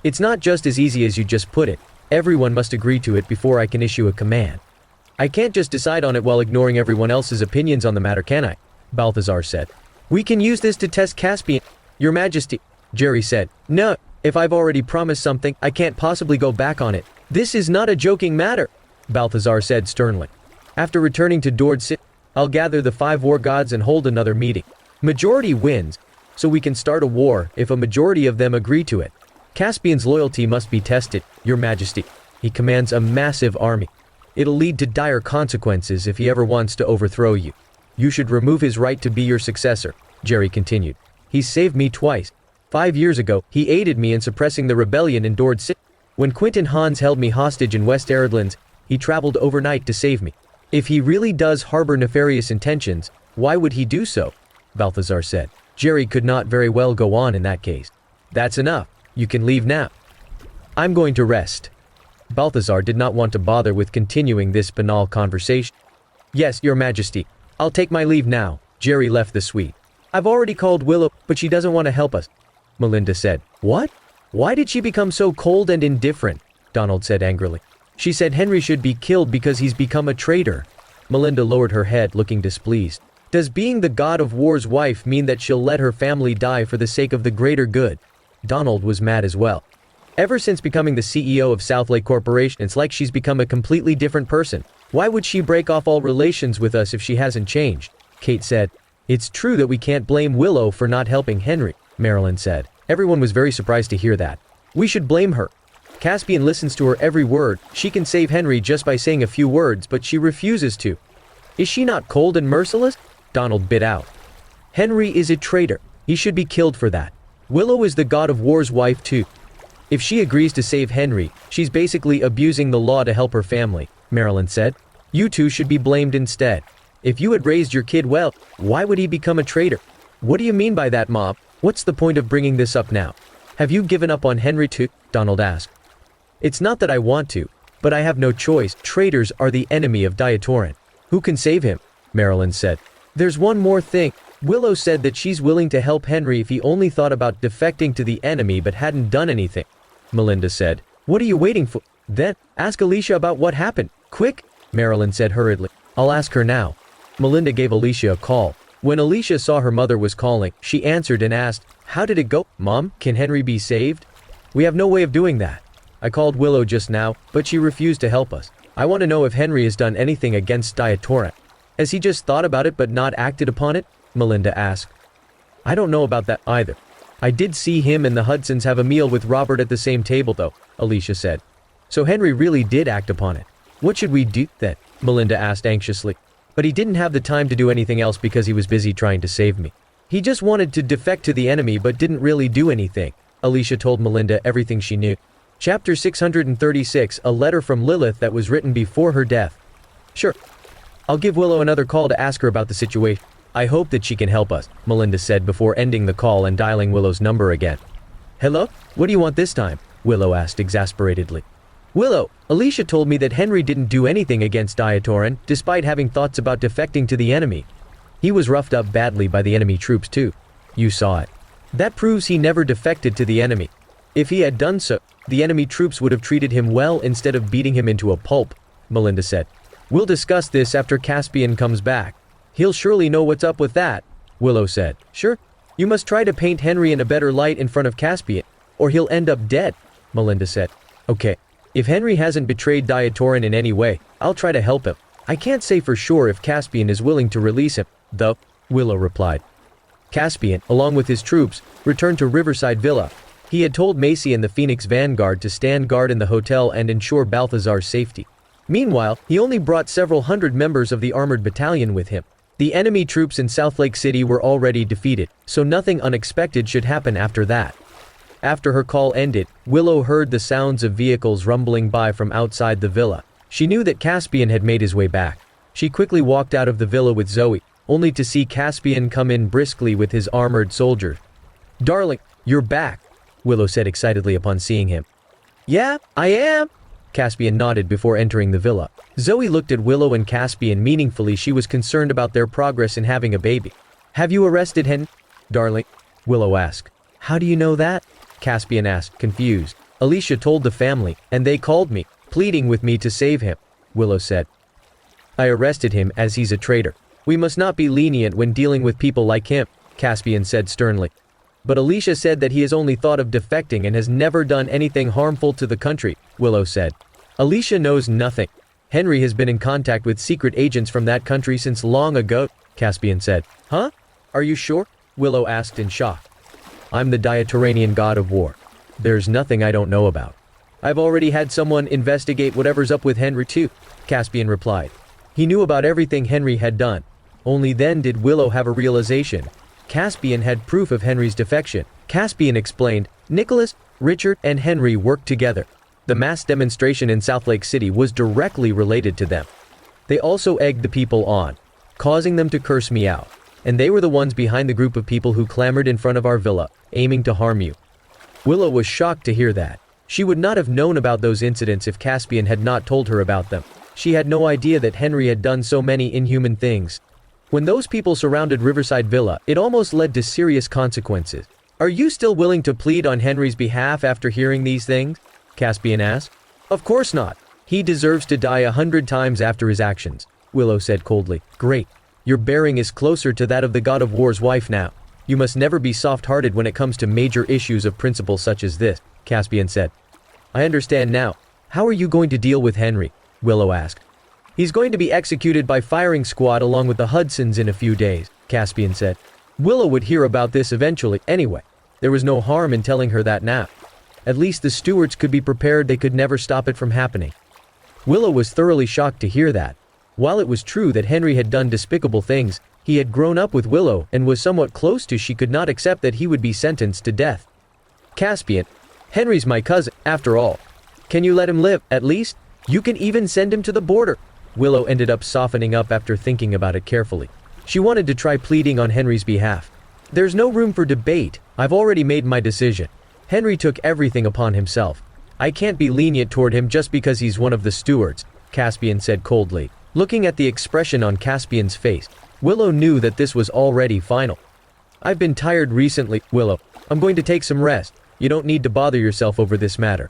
[SPEAKER 1] It's not just as easy as you just put it. Everyone must agree to it before I can issue a command. I can't just decide on it while ignoring everyone else's opinions on the matter, can I? Balthazar said. We can use this to test Caspian, Your Majesty, Jerry said. No, if I've already promised something, I can't possibly go back on it. This is not a joking matter, Balthazar said sternly. After returning to Dord City, I'll gather the 5 war gods and hold another meeting. Majority wins, so we can start a war if a majority of them agree to it. Caspian's loyalty must be tested, Your Majesty. He commands a massive army. It'll lead to dire consequences if he ever wants to overthrow you. You should remove his right to be your successor, Jerry continued. He's saved me twice. 5 years ago, he aided me in suppressing the rebellion in Dord City. When Quinton Hans held me hostage in West Eredlands, he traveled overnight to save me. If he really does harbor nefarious intentions, why would he do so? Balthazar said. Jerry could not very well go on in that case. That's enough. You can leave now. I'm going to rest. Balthazar did not want to bother with continuing this banal conversation. Yes, Your Majesty. I'll take my leave now. Jerry left the suite. I've already called Willow, but she doesn't want to help us, Melinda said. What? Why did she become so cold and indifferent? Donald said angrily. She said Henry should be killed because he's become a traitor. Melinda lowered her head, looking displeased. Does being the god of war's wife mean that she'll let her family die for the sake of the greater good? Donald was mad as well. Ever since becoming the CEO of Southlake Corporation, it's like she's become a completely different person. Why would she break off all relations with us if she hasn't changed? Kate said. It's true that we can't blame Willow for not helping Henry, Marilyn said. Everyone was very surprised to hear that. We should blame her. Caspian listens to her every word. She can save Henry just by saying a few words, but she refuses to. Is she not cold and merciless? Donald bit out. Henry is a traitor. He should be killed for that. Willow is the god of war's wife too. If she agrees to save Henry, she's basically abusing the law to help her family, Marilyn said. You two should be blamed instead. If you had raised your kid well, why would he become a traitor? What do you mean by that, Mom? What's the point of bringing this up now? Have you given up on Henry too? Donald asked. It's not that I want to, but I have no choice. Traitors are the enemy of Diatoran. Who can save him? Marilyn said. There's one more thing. Willow said that she's willing to help Henry if he only thought about defecting to the enemy but hadn't done anything. Melinda said. What are you waiting for? Then, ask Alicia about what happened. Quick, Marilyn said hurriedly. I'll ask her now. Melinda gave Alicia a call. When Alicia saw her mother was calling, she answered and asked, How did it go? Mom, can Henry be saved? We have no way of doing that. I called Willow just now, but she refused to help us. I want to know if Henry has done anything against Diatoran. Has he just thought about it but not acted upon it? Melinda asked. I don't know about that either. I did see him and the Hudsons have a meal with Robert at the same table though, Alicia said. So Henry really did act upon it. What should we do then? Melinda asked anxiously. But he didn't have the time to do anything else because he was busy trying to save me. He just wanted to defect to the enemy but didn't really do anything. Alicia told Melinda everything she knew. Chapter 636, a letter from Lilith that was written before her death. Sure. I'll give Willow another call to ask her about the situation. I hope that she can help us, Melinda said before ending the call and dialing Willow's number again. Hello? What do you want this time? Willow asked exasperatedly. Willow, Alicia told me that Henry didn't do anything against Diatoran, despite having thoughts about defecting to the enemy. He was roughed up badly by the enemy troops too. You saw it. That proves he never defected to the enemy. If he had done so, the enemy troops would have treated him well instead of beating him into a pulp, Melinda said. We'll discuss this after Caspian comes back. He'll surely know what's up with that, Willow said. Sure. You must try to paint Henry in a better light in front of Caspian, or he'll end up dead, Melinda said. Okay. If Henry hasn't betrayed Diatoran in any way, I'll try to help him. I can't say for sure if Caspian is willing to release him, though, Willow replied. Caspian, along with his troops, returned to Riverside Villa. He had told Macy and the Phoenix Vanguard to stand guard in the hotel and ensure Balthazar's safety. Meanwhile, he only brought several hundred members of the armored battalion with him. The enemy troops in Southlake City were already defeated, so nothing unexpected should happen after that. After her call ended, Willow heard the sounds of vehicles rumbling by from outside the villa. She knew that Caspian had made his way back. She quickly walked out of the villa with Zoe, only to see Caspian come in briskly with his armored soldiers. Darling, you're back, Willow said excitedly upon seeing him. Yeah, I am. Caspian nodded before entering the villa. Zoe looked at Willow and Caspian meaningfully. She was concerned about their progress in having a baby. Have you arrested Hen, darling? Willow asked. How do you know that? Caspian asked, confused. Alicia told the family, and they called me, pleading with me to save him, Willow said. I arrested him as he's a traitor. We must not be lenient when dealing with people like him, Caspian said sternly. But Alicia said that he has only thought of defecting and has never done anything harmful to the country, Willow said. Alicia knows nothing. Henry has been in contact with secret agents from that country since long ago, Caspian said. Huh? Are you sure? Willow asked in shock. I'm the Diatoranian god of war. There's nothing I don't know about. I've already had someone investigate whatever's up with Henry too, Caspian replied. He knew about everything Henry had done. Only then did Willow have a realization. Caspian had proof of Henry's defection. Caspian explained, Nicholas, Richard, and Henry worked together. The mass demonstration in Southlake City was directly related to them. They also egged the people on, causing them to curse me out. And they were the ones behind the group of people who clamored in front of our villa, aiming to harm you. Willow was shocked to hear that. She would not have known about those incidents if Caspian had not told her about them. She had no idea that Henry had done so many inhuman things. When those people surrounded Riverside Villa, it almost led to serious consequences. Are you still willing to plead on Henry's behalf after hearing these things? Caspian asked. Of course not. He deserves to die 100 times after his actions, Willow said coldly. Great. Your bearing is closer to that of the god of war's wife now. You must never be soft-hearted when it comes to major issues of principle such as this, Caspian said. I understand now. How are you going to deal with Henry? Willow asked. He's going to be executed by firing squad along with the Hudsons in a few days, Caspian said. Willow would hear about this eventually anyway. There was no harm in telling her that now. At least the stewards could be prepared they could never stop it from happening. Willow was thoroughly shocked to hear that. While it was true that Henry had done despicable things, he had grown up with Willow and was somewhat close to she could not accept that he would be sentenced to death. Caspian, Henry's my cousin, after all. Can you let him live, at least? You can even send him to the border. Willow ended up softening up after thinking about it carefully. She wanted to try pleading on Henry's behalf. There's no room for debate. I've already made my decision. Henry took everything upon himself. I can't be lenient toward him just because he's one of the stewards, Caspian said coldly. Looking at the expression on Caspian's face, Willow knew that this was already final. I've been tired recently, Willow. I'm going to take some rest. You don't need to bother yourself over this matter.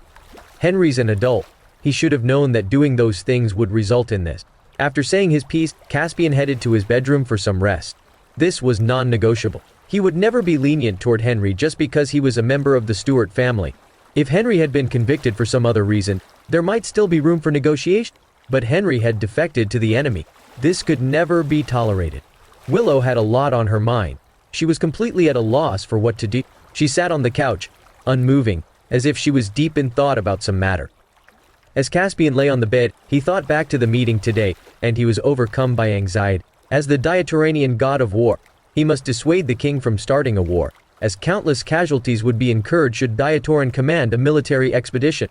[SPEAKER 1] Henry's an adult. He should have known that doing those things would result in this. After saying his piece, Caspian headed to his bedroom for some rest. This was non-negotiable. He would never be lenient toward Henry just because he was a member of the Stewart family. If Henry had been convicted for some other reason, there might still be room for negotiation. But Henry had defected to the enemy. This could never be tolerated. Willow had a lot on her mind. She was completely at a loss for what to do. She sat on the couch, unmoving, as if she was deep in thought about some matter. As Caspian lay on the bed, he thought back to the meeting today, and he was overcome by anxiety. As the Diatoranian god of war, he must dissuade the king from starting a war, as countless casualties would be incurred should Diatoran command a military expedition.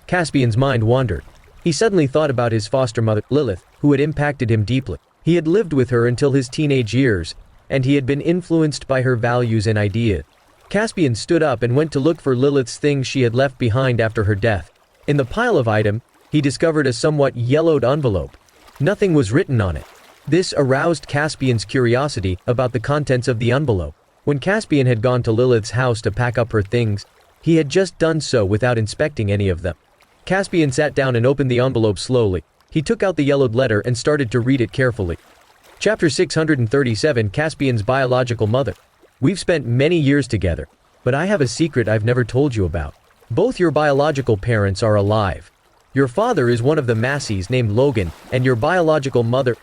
[SPEAKER 1] Caspian's mind wandered. He suddenly thought about his foster mother, Lilith, who had impacted him deeply. He had lived with her until his teenage years, and he had been influenced by her values and ideas. Caspian stood up and went to look for Lilith's things she had left behind after her death. In the pile of items, he discovered a somewhat yellowed envelope. Nothing was written on it. This aroused Caspian's curiosity about the contents of the envelope. When Caspian had gone to Lilith's house to pack up her things, he had just done so without inspecting any of them. Caspian sat down and opened the envelope slowly. He took out the yellowed letter and started to read it carefully. Chapter 637, Caspian's biological mother. We've spent many years together, but I have a secret I've never told you about. Both your biological parents are alive. Your father is one of the Masseys named Logan, and your biological mother,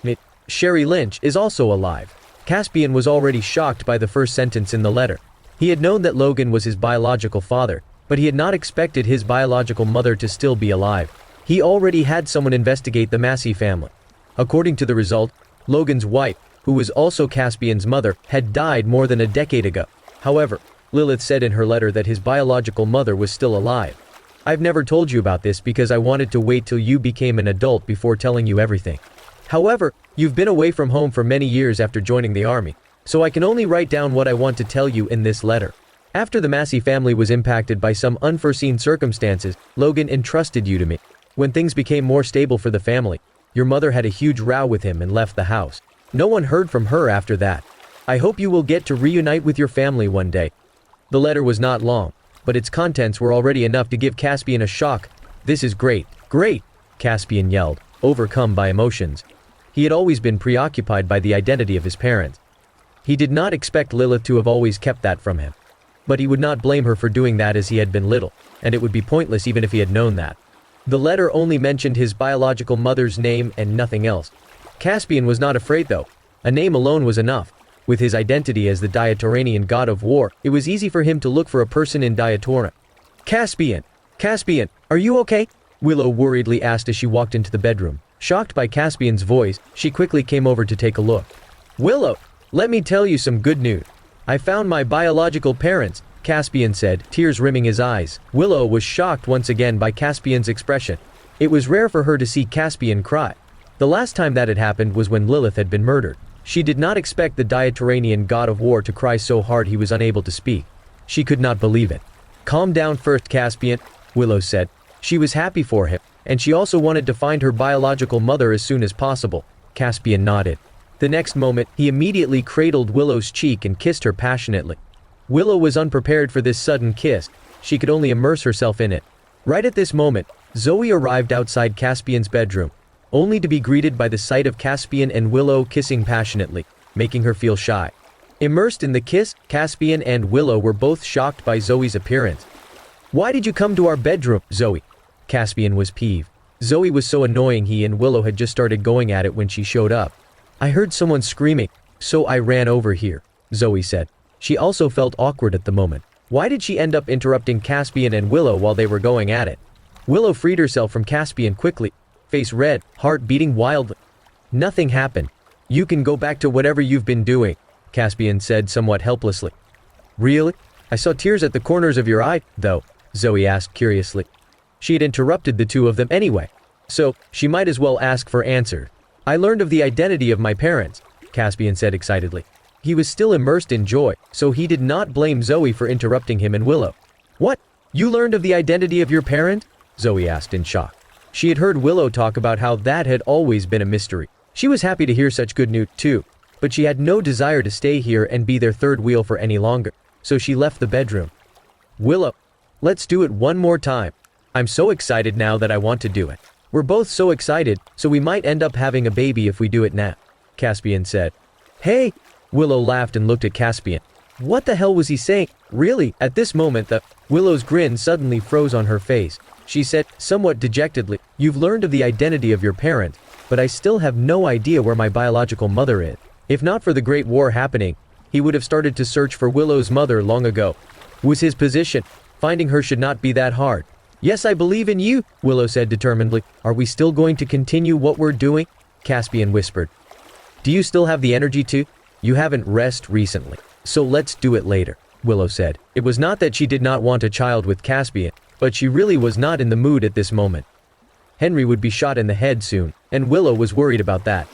[SPEAKER 1] Sherry Lynch, is also alive. Caspian was already shocked by the first sentence in the letter. He had known that Logan was his biological father, but he had not expected his biological mother to still be alive. He already had someone investigate the Massey family. According to the result, Logan's wife, who was also Caspian's mother, had died more than a decade ago. However, Lilith said in her letter that his biological mother was still alive. I've never told you about this because I wanted to wait till you became an adult before telling you everything. However, you've been away from home for many years after joining the army, so I can only write down what I want to tell you in this letter. After the Massey family was impacted by some unforeseen circumstances, Logan entrusted you to me. When things became more stable for the family, your mother had a huge row with him and left the house. No one heard from her after that. I hope you will get to reunite with your family one day. The letter was not long, but its contents were already enough to give Caspian a shock. This is great, great, Caspian yelled, overcome by emotions. He had always been preoccupied by the identity of his parents. He did not expect Lilith to have always kept that from him. But he would not blame her for doing that as he had been little, and it would be pointless even if he had known that. The letter only mentioned his biological mother's name and nothing else. Caspian was not afraid though. A name alone was enough. With his identity as the Diatoranian god of war, it was easy for him to look for a person in Diatoran. Caspian! Caspian, are you okay? Willow worriedly asked as she walked into the bedroom. Shocked by Caspian's voice, she quickly came over to take a look. Willow, let me tell you some good news. I found my biological parents, Caspian said, tears rimming his eyes. Willow was shocked once again by Caspian's expression. It was rare for her to see Caspian cry. The last time that had happened was when Lilith had been murdered. She did not expect the Diatoranian god of war to cry so hard he was unable to speak. She could not believe it. Calm down first, Caspian, Willow said. She was happy for him, and she also wanted to find her biological mother as soon as possible. Caspian nodded. The next moment, he immediately cradled Willow's cheek and kissed her passionately. Willow was unprepared for this sudden kiss. She could only immerse herself in it. Right at this moment, Zoe arrived outside Caspian's bedroom, only to be greeted by the sight of Caspian and Willow kissing passionately, making her feel shy. Immersed in the kiss, Caspian and Willow were both shocked by Zoe's appearance. "Why did you come to our bedroom, Zoe?" Caspian was peeved. Zoe was so annoying. He and Willow had just started going at it when she showed up. "I heard someone screaming, so I ran over here," Zoe said. She also felt awkward at the moment. Why did she end up interrupting Caspian and Willow while they were going at it? Willow freed herself from Caspian quickly, face red, heart beating wildly. "Nothing happened. You can go back to whatever you've been doing," Caspian said somewhat helplessly. "Really? I saw tears at the corners of your eye, though," Zoe asked curiously. She had interrupted the two of them anyway, so she might as well ask for answers. "I learned of the identity of my parents," Caspian said excitedly. He was still immersed in joy, so he did not blame Zoe for interrupting him and Willow. "What? You learned of the identity of your parent?" Zoe asked in shock. She had heard Willow talk about how that had always been a mystery. She was happy to hear such good news too, but she had no desire to stay here and be their third wheel for any longer, so she left the bedroom. "Willow, let's do it one more time. I'm so excited now that I want to do it. We're both so excited, so we might end up having a baby if we do it now," Caspian said. "Hey!" Willow laughed and looked at Caspian. What the hell was he saying? Really? At this moment, Willow's grin suddenly froze on her face. She said, somewhat dejectedly, "You've learned of the identity of your parent, but I still have no idea where my biological mother is. If not for the Great War happening, he would have started to search for Willow's mother long ago. Was his position. Finding her should not be that hard." "Yes, I believe in you," Willow said determinedly. "Are we still going to continue what we're doing?" Caspian whispered. "Do you still have the energy to? You haven't rested recently, so let's do it later," Willow said. It was not that she did not want a child with Caspian, but she really was not in the mood at this moment. Henry would be shot in the head soon, and Willow was worried about that.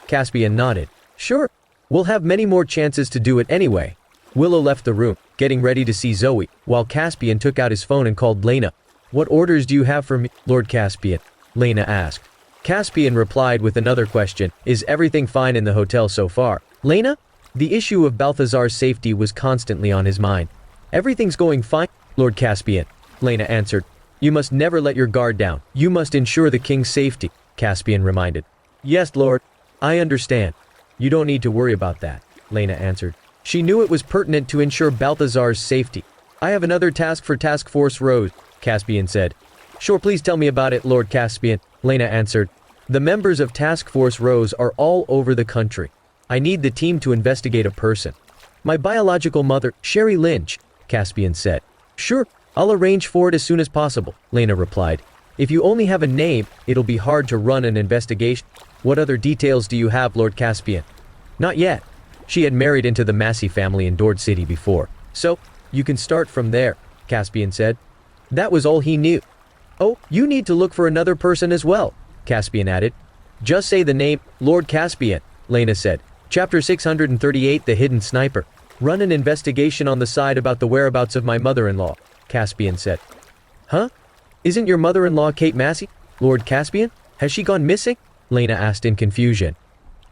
[SPEAKER 1] Caspian nodded. "Sure. We'll have many more chances to do it anyway." Willow left the room, getting ready to see Zoe, while Caspian took out his phone and called Lena. "What orders do you have for me, Lord Caspian?" Lena asked. Caspian replied with another question. "Is everything fine in the hotel so far, Lena?" The issue of Balthazar's safety was constantly on his mind. "Everything's going fine, Lord Caspian," Lena answered. "You must never let your guard down. You must ensure the king's safety," Caspian reminded. "Yes, Lord. I understand. You don't need to worry about that," Lena answered. She knew it was pertinent to ensure Balthazar's safety. "I have another task for Task Force Rose," Caspian said. "Sure, please tell me about it, Lord Caspian," Lena answered. "The members of Task Force Rose are all over the country. I need the team to investigate a person. My biological mother, Sherry Lynch," Caspian said. "Sure, I'll arrange for it as soon as possible," Lena replied. "If you only have a name, it'll be hard to run an investigation. What other details do you have, Lord Caspian?" "Not yet. She had married into the Massey family in Dord City before, so you can start from there," Caspian said. That was all he knew. "Oh, you need to look for another person as well," Caspian added. "Just say the name, Lord Caspian," Lena said. Chapter 638, The Hidden Sniper. "Run an investigation on the side about the whereabouts of my mother-in-law," Caspian said. "Huh? Isn't your mother-in-law Kate Massey, Lord Caspian? Has she gone missing?" Lena asked in confusion.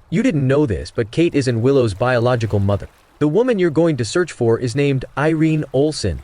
[SPEAKER 1] "You didn't know this, but Kate isn't Willow's biological mother. The woman you're going to search for is named Irene Olsen."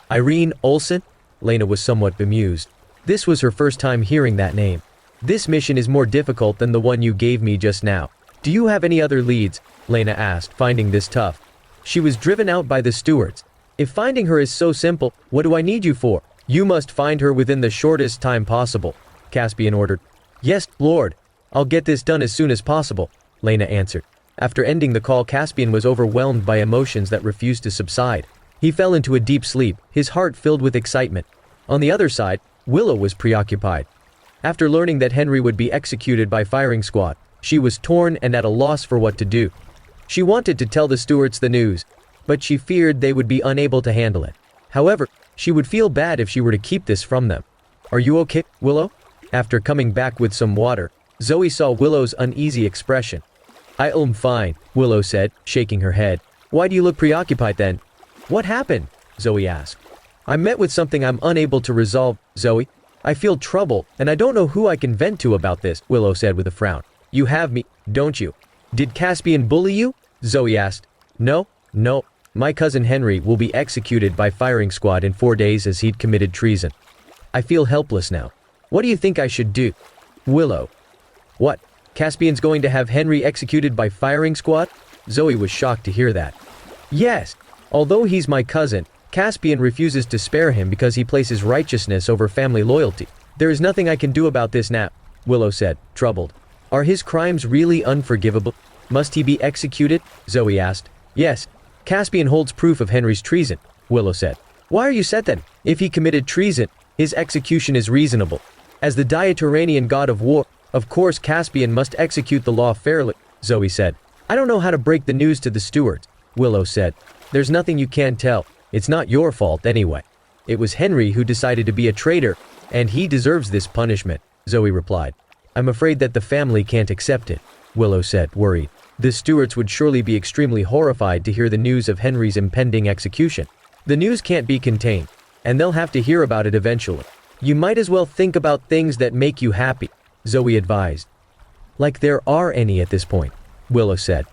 [SPEAKER 1] "Irene Olsen?" Lena was somewhat bemused. This was her first time hearing that name. "This mission is more difficult than the one you gave me just now. Do you have any other leads?" Lena asked, finding this tough. She was driven out by the stewards. "If finding her is so simple, what do I need you for?" "You must find her within the shortest time possible," Caspian ordered. "Yes, Lord. I'll get this done as soon as possible," Lena answered. After ending the call, Caspian was overwhelmed by emotions that refused to subside. He fell into a deep sleep, his heart filled with excitement. On the other side, Willow was preoccupied. After learning that Henry would be executed by firing squad, she was torn and at a loss for what to do. She wanted to tell the stewards the news, but she feared they would be unable to handle it. However, she would feel bad if she were to keep this from them. "Are you okay, Willow?" After coming back with some water, Zoe saw Willow's uneasy expression. "I'm fine," Willow said, shaking her head. "Why do you look preoccupied then?" "What happened?" Zoe asked. "I'm met with something I'm unable to resolve, Zoe. I feel trouble, and I don't know who I can vent to about this," Willow said with a frown. "You have me, don't you?" "Did Caspian bully you?" Zoe asked. No, My cousin Henry will be executed by firing squad in 4 days as he'd committed treason. I feel helpless now. What do you think I should do? Willow. What? Caspian's going to have Henry executed by firing squad? Zoe was shocked to hear that. Yes. Although he's my cousin, Caspian refuses to spare him because he places righteousness over family loyalty. There is nothing I can do about this now, Willow said, troubled. Are his crimes really unforgivable? Must he be executed? Zoe asked. Yes. Caspian holds proof of Henry's treason, Willow said. Why are you set then? If he committed treason, his execution is reasonable. As the Diatoranian god of war, of course Caspian must execute the law fairly, Zoe said. I don't know how to break the news to the stewards, Willow said. There's nothing you can tell. It's not your fault anyway. It was Henry who decided to be a traitor, and he deserves this punishment, Zoe replied. I'm afraid that the family can't accept it, Willow said, worried. The stewards would surely be extremely horrified to hear the news of Henry's impending execution. The news can't be contained, and they'll have to hear about it eventually. You might as well think about things that make you happy, Zoe advised. Like there are any at this point, Willow said.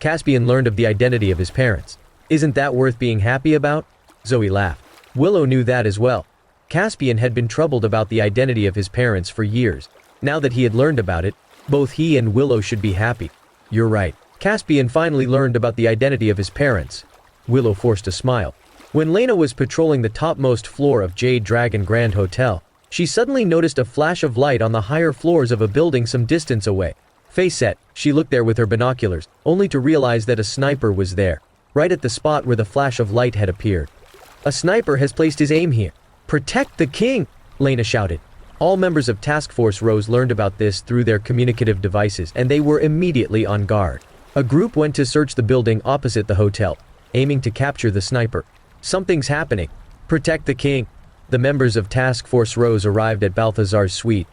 [SPEAKER 1] Caspian learned of the identity of his parents. Isn't that worth being happy about? Zoe laughed. Willow knew that as well. Caspian had been troubled about the identity of his parents for years. Now that he had learned about it, both he and Willow should be happy. You're right. Caspian finally learned about the identity of his parents. Willow forced a smile. When Lena was patrolling the topmost floor of Jade Dragon Grand Hotel, she suddenly noticed a flash of light on the higher floors of a building some distance away. Face set, she looked there with her binoculars, only to realize that a sniper was there, right at the spot where the flash of light had appeared. A sniper has placed his aim here. Protect the king! Lena shouted. All members of Task Force Rose learned about this through their communicative devices, and they were immediately on guard. A group went to search the building opposite the hotel, aiming to capture the sniper. Something's happening. Protect the king. The members of Task Force Rose arrived at Balthazar's suite.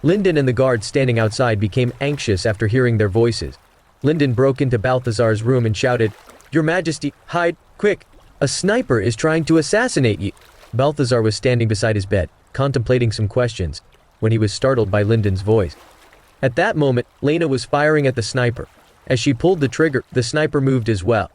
[SPEAKER 1] Lyndon and the guards standing outside became anxious after hearing their voices. Lyndon broke into Balthazar's room and shouted, Your Majesty, hide, quick! A sniper is trying to assassinate you! Balthazar was standing beside his bed, contemplating some questions, when he was startled by Lyndon's voice. At that moment, Lena was firing at the sniper. As she pulled the trigger, the sniper moved as well.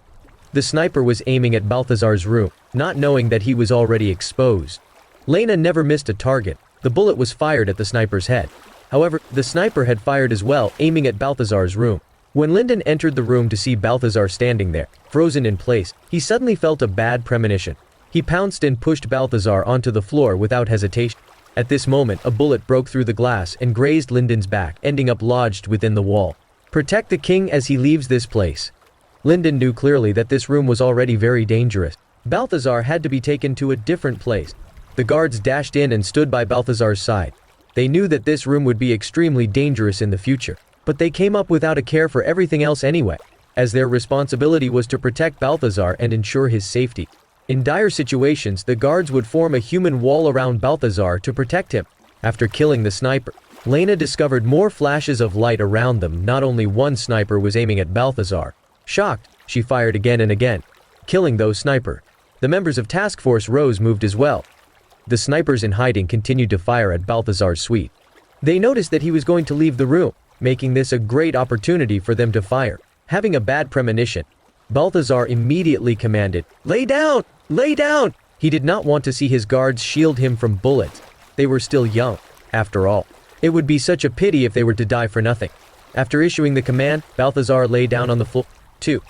[SPEAKER 1] The sniper was aiming at Balthazar's room, not knowing that he was already exposed. Lena never missed a target. The bullet was fired at the sniper's head. However, the sniper had fired as well, aiming at Balthazar's room. When Lyndon entered the room to see Balthazar standing there, frozen in place, he suddenly felt a bad premonition. He pounced and pushed Balthazar onto the floor without hesitation. At this moment, a bullet broke through the glass and grazed Lyndon's back, ending up lodged within the wall. Protect the king as he leaves this place. Lyndon knew clearly that this room was already very dangerous. Balthazar had to be taken to a different place. The guards dashed in and stood by Balthazar's side. They knew that this room would be extremely dangerous in the future, but they came up without a care for everything else anyway, as their responsibility was to protect Balthazar and ensure his safety. In dire situations, the guards would form a human wall around Balthazar to protect him. After killing the sniper, Lena discovered more flashes of light around them. Not only one sniper was aiming at Balthazar. Shocked, she fired again and again, killing those sniper. The members of Task Force Rose moved as well. The snipers in hiding continued to fire at Balthazar's suite. They noticed that he was going to leave the room, making this a great opportunity for them to fire. Having a bad premonition, Balthazar immediately commanded, Lay down! Lay down! He did not want to see his guards shield him from bullets. They were still young, after all. It would be such a pity if they were to die for nothing. After issuing the command, Balthazar lay down on the floor. 2.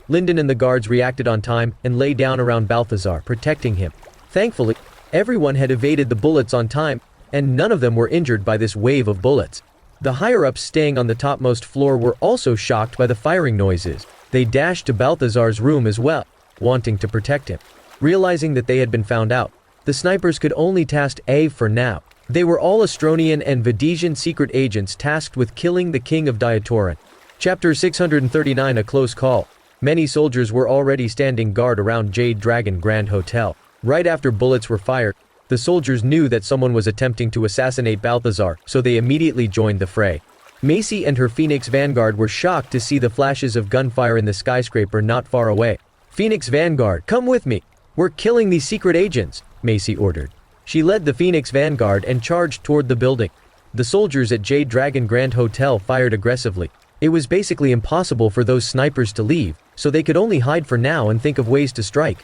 [SPEAKER 1] Lyndon and the guards reacted on time and lay down around Balthazar, protecting him. Thankfully, everyone had evaded the bullets on time, and none of them were injured by this wave of bullets. The higher-ups staying on the topmost floor were also shocked by the firing noises. They dashed to Balthazar's room as well, wanting to protect him. Realizing that they had been found out, the snipers could only task A for now. They were all Astronian and Vedesian secret agents tasked with killing the king of Diatoran. Chapter 639 A Close Call. Many soldiers were already standing guard around Jade Dragon Grand Hotel. Right after bullets were fired, the soldiers knew that someone was attempting to assassinate Balthazar, so they immediately joined the fray. Macy and her Phoenix Vanguard were shocked to see the flashes of gunfire in the skyscraper not far away. Phoenix Vanguard, come with me! We're killing these secret agents, Macy ordered. She led the Phoenix Vanguard and charged toward the building. The soldiers at Jade Dragon Grand Hotel fired aggressively. It was basically impossible for those snipers to leave, so they could only hide for now and think of ways to strike.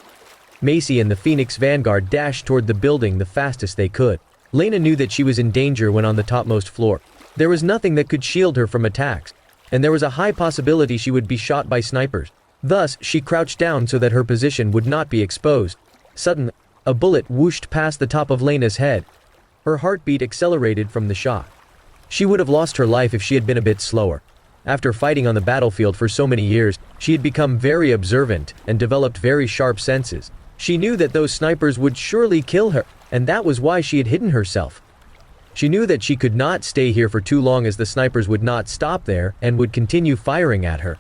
[SPEAKER 1] Macy and the Phoenix Vanguard dashed toward the building the fastest they could. Lena knew that she was in danger when on the topmost floor. There was nothing that could shield her from attacks, and there was a high possibility she would be shot by snipers. Thus, she crouched down so that her position would not be exposed. Suddenly, a bullet whooshed past the top of Lena's head. Her heartbeat accelerated from the shock. She would have lost her life if she had been a bit slower. After fighting on the battlefield for so many years, she had become very observant and developed very sharp senses. She knew that those snipers would surely kill her, and that was why she had hidden herself. She knew that she could not stay here for too long, as the snipers would not stop there and would continue firing at her.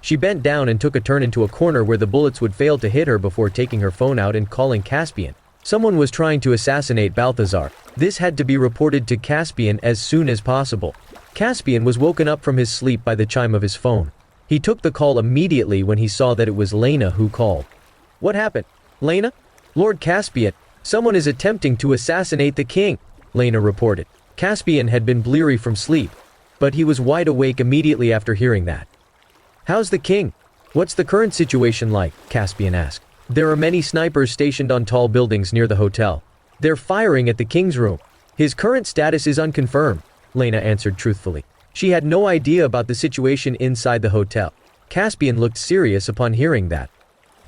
[SPEAKER 1] She bent down and took a turn into a corner where the bullets would fail to hit her before taking her phone out and calling Caspian. Someone was trying to assassinate Balthazar. This had to be reported to Caspian as soon as possible. Caspian was woken up from his sleep by the chime of his phone. He took the call immediately when he saw that it was Lena who called. "What happened? Lena?" "Lord Caspian, someone is attempting to assassinate the king," Lena reported. Caspian had been bleary from sleep, but he was wide awake immediately after hearing that. "How's the king? What's the current situation like?" Caspian asked. "There are many snipers stationed on tall buildings near the hotel. They're firing at the king's room. His current status is unconfirmed," Lena answered truthfully. She had no idea about the situation inside the hotel. Caspian looked serious upon hearing that.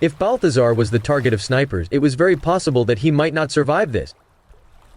[SPEAKER 1] If Balthazar was the target of snipers, it was very possible that he might not survive this.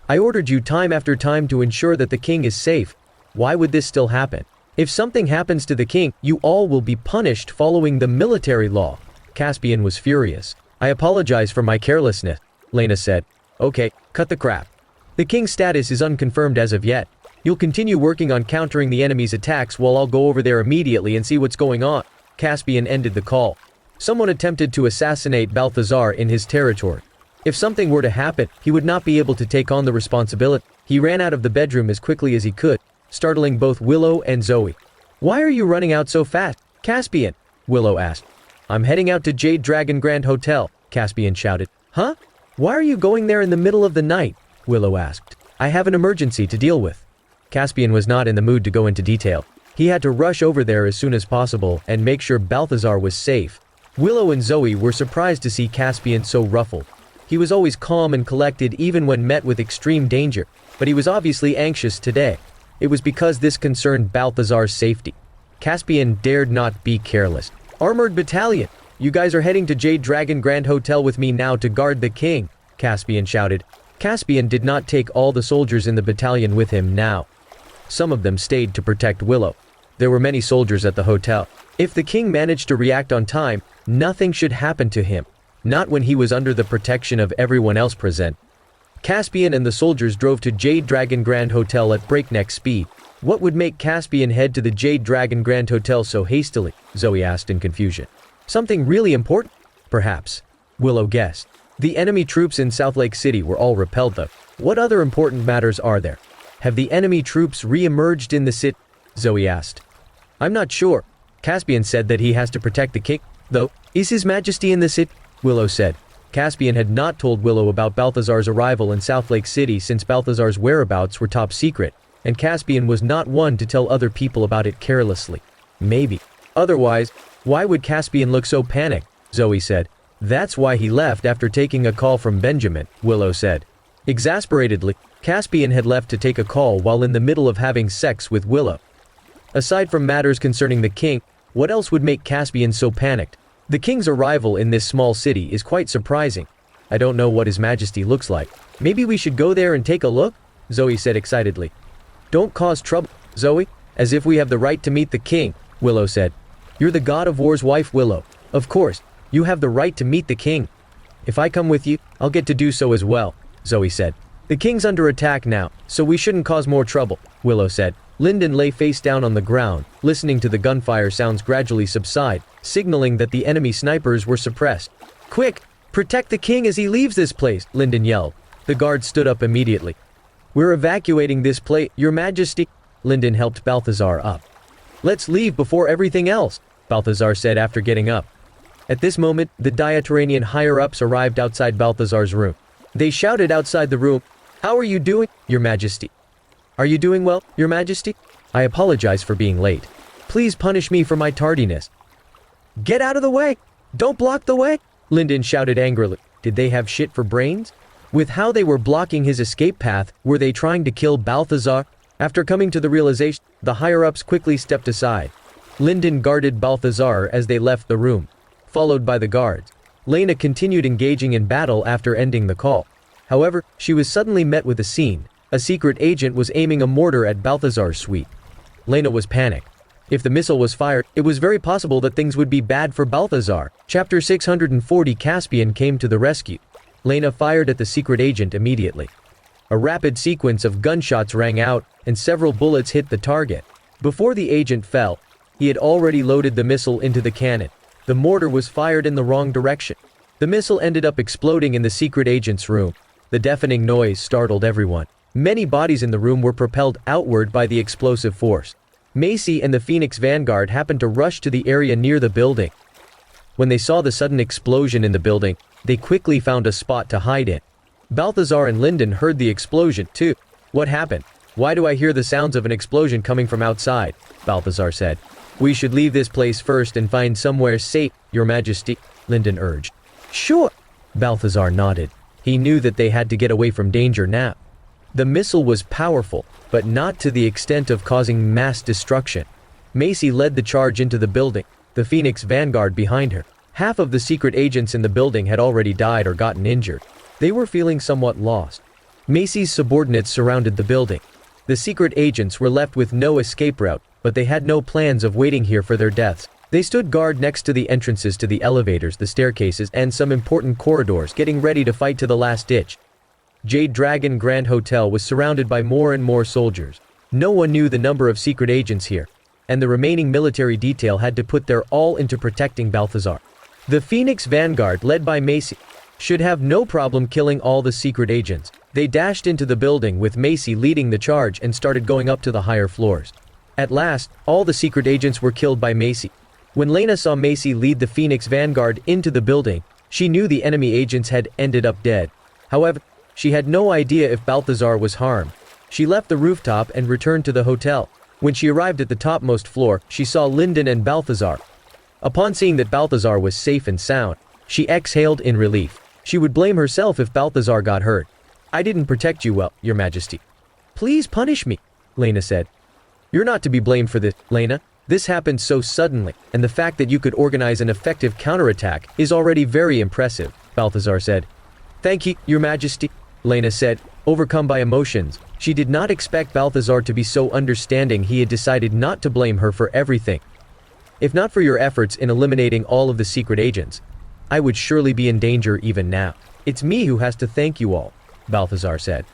[SPEAKER 1] "I ordered you time after time to ensure that the king is safe. Why would this still happen? If something happens to the king, you all will be punished following the military law." Caspian was furious. "I apologize for my carelessness," Lena said. "Okay, cut the crap. The king's status is unconfirmed as of yet. You'll continue working on countering the enemy's attacks while I'll go over there immediately and see what's going on." Caspian ended the call. Someone attempted to assassinate Balthazar in his territory. If something were to happen, he would not be able to take on the responsibility. He ran out of the bedroom as quickly as he could, startling both Willow and Zoe. "Why are you running out so fast, Caspian?" Willow asked. "I'm heading out to Jade Dragon Grand Hotel," Caspian shouted. "Huh? Why are you going there in the middle of the night?" Willow asked. "I have an emergency to deal with." Caspian was not in the mood to go into detail. He had to rush over there as soon as possible and make sure Balthazar was safe. Willow and Zoe were surprised to see Caspian so ruffled. He was always calm and collected even when met with extreme danger, but he was obviously anxious today. It was because this concerned Balthazar's safety. Caspian dared not be careless. "Armored battalion, you guys are heading to Jade Dragon Grand Hotel with me now to guard the king," Caspian shouted. Caspian did not take all the soldiers in the battalion with him now. Some of them stayed to protect Willow. There were many soldiers at the hotel. If the king managed to react on time, nothing should happen to him. Not when he was under the protection of everyone else present. Caspian and the soldiers drove to Jade Dragon Grand Hotel at breakneck speed. "What would make Caspian head to the Jade Dragon Grand Hotel so hastily?" Zoe asked in confusion. "Something really important? Perhaps," Willow guessed. The enemy troops in South Lake City were all repelled though. "What other important matters are there? Have the enemy troops re-emerged in the city?" Zoe asked. "I'm not sure. Caspian said that he has to protect the king, though. Is His Majesty in the city?" Willow said. Caspian had not told Willow about Balthazar's arrival in South Lake City since Balthazar's whereabouts were top secret, and Caspian was not one to tell other people about it carelessly. Maybe. Otherwise, why would Caspian look so panicked? Zoe said. "That's why he left after taking a call from Benjamin," Willow said. Exasperatedly, Caspian had left to take a call while in the middle of having sex with Willow. Aside from matters concerning the king, what else would make Caspian so panicked? The king's arrival in this small city is quite surprising. "I don't know what His Majesty looks like. Maybe we should go there and take a look?" Zoe said excitedly. "Don't cause trouble, Zoe, as if we have the right to meet the king," Willow said. "You're the god of war's wife, Willow. Of course, you have the right to meet the king." "If I come with you, I'll get to do so as well," Zoe said. "The king's under attack now, so we shouldn't cause more trouble," Willow said. Lyndon lay face down on the ground, listening to the gunfire sounds gradually subside, signaling that the enemy snipers were suppressed. "Quick! Protect the king as he leaves this place!" Lyndon yelled. The guard stood up immediately. "We're evacuating this place, Your Majesty." Lyndon helped Balthazar up. "Let's leave before everything else," Balthazar said after getting up. At this moment, the Diatoranian higher-ups arrived outside Balthazar's room. They shouted outside the room, "How are you doing, Your Majesty?" "Are you doing well, Your Majesty? I apologize for being late." Please punish me for my tardiness." "Get out of the way! Don't block the way!" Lyndon shouted angrily. Did they have shit for brains? With how they were blocking his escape path, were they trying to kill Balthazar? After coming to the realization, the higher-ups quickly stepped aside. Lyndon guarded Balthazar as they left the room, followed by the guards. Lena continued engaging in battle after ending the call. However, she was suddenly met with a scene. A secret agent was aiming a mortar at Balthazar's suite. Lena was panicked. If the missile was fired, it was very possible that things would be bad for Balthazar. Chapter 640 Caspian came to the rescue. Lena fired at the secret agent immediately. A rapid sequence of gunshots rang out, and several bullets hit the target. Before the agent fell, he had already loaded the missile into the cannon. The mortar was fired in the wrong direction. The missile ended up exploding in the secret agent's room. The deafening noise startled everyone. Many bodies in the room were propelled outward by the explosive force. Macy and the Phoenix Vanguard happened to rush to the area near the building. When they saw the sudden explosion in the building, they quickly found a spot to hide in. Balthazar and Lyndon heard the explosion, too. "What happened? Why do I hear the sounds of an explosion coming from outside?" Balthazar said. "We should leave this place first and find somewhere safe, Your Majesty," Lyndon urged. "Sure," Balthazar nodded. He knew that they had to get away from danger now. The missile was powerful, but not to the extent of causing mass destruction. Macy led the charge into the building, the Phoenix Vanguard behind her. Half of the secret agents in the building had already died or gotten injured. They were feeling somewhat lost. Macy's subordinates surrounded the building. The secret agents were left with no escape route, but they had no plans of waiting here for their deaths. They stood guard next to the entrances to the elevators, the staircases, and some important corridors, getting ready to fight to the last ditch. Jade Dragon Grand Hotel was surrounded by more and more soldiers. No one knew the number of secret agents here, and the remaining military detail had to put their all into protecting Balthazar. The Phoenix Vanguard, led by Macy, should have no problem killing all the secret agents. They dashed into the building with Macy leading the charge and started going up to the higher floors. At last, all the secret agents were killed by Macy. When Lena saw Macy lead the Phoenix Vanguard into the building, she knew the enemy agents had ended up dead. However, she had no idea if Balthazar was harmed. She left the rooftop and returned to the hotel. When she arrived at the topmost floor, she saw Lyndon and Balthazar. Upon seeing that Balthazar was safe and sound, she exhaled in relief. She would blame herself if Balthazar got hurt. "I didn't protect you well, Your Majesty." "Please punish me," Lena said. "You're not to be blamed for this, Lena. This happened so suddenly, and the fact that you could organize an effective counterattack is already very impressive," Balthazar said. "Thank you, Your Majesty," Lena said, overcome by emotions. She did not expect Balthazar to be so understanding. He had decided not to blame her for everything. "If not for your efforts in eliminating all of the secret agents, I would surely be in danger even now. It's me who has to thank you all," Balthazar said.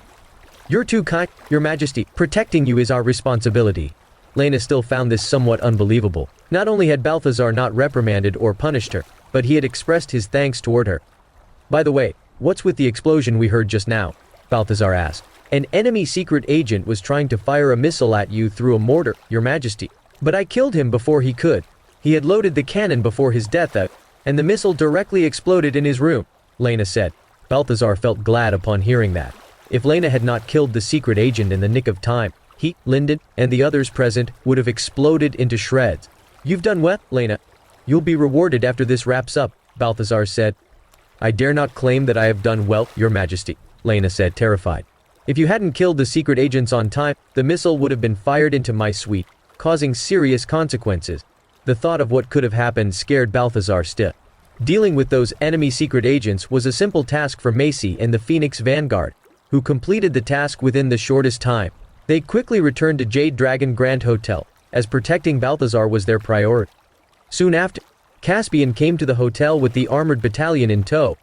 [SPEAKER 1] "You're too kind, Your Majesty. Protecting you is our responsibility." Lena still found this somewhat unbelievable. Not only had Balthazar not reprimanded or punished her, but he had expressed his thanks toward her. "By the way, what's with the explosion we heard just now?" Balthazar asked. "An enemy secret agent was trying to fire a missile at you through a mortar, Your Majesty. But I killed him before he could. He had loaded the cannon before his death, and the missile directly exploded in his room," Lena said. Balthazar felt glad upon hearing that. If Lena had not killed the secret agent in the nick of time, he, Lyndon, and the others present would have exploded into shreds. "You've done well, Lena. You'll be rewarded after this wraps up," Balthazar said. "I dare not claim that I have done well, Your Majesty," Lena said, terrified. "If you hadn't killed the secret agents on time, the missile would have been fired into my suite, causing serious consequences." The thought of what could have happened scared Balthazar stiff. Dealing with those enemy secret agents was a simple task for Macy and the Phoenix Vanguard, who completed the task within the shortest time. They quickly returned to Jade Dragon Grand Hotel, as protecting Balthazar was their priority. Soon after, Caspian came to the hotel with the armored battalion in tow.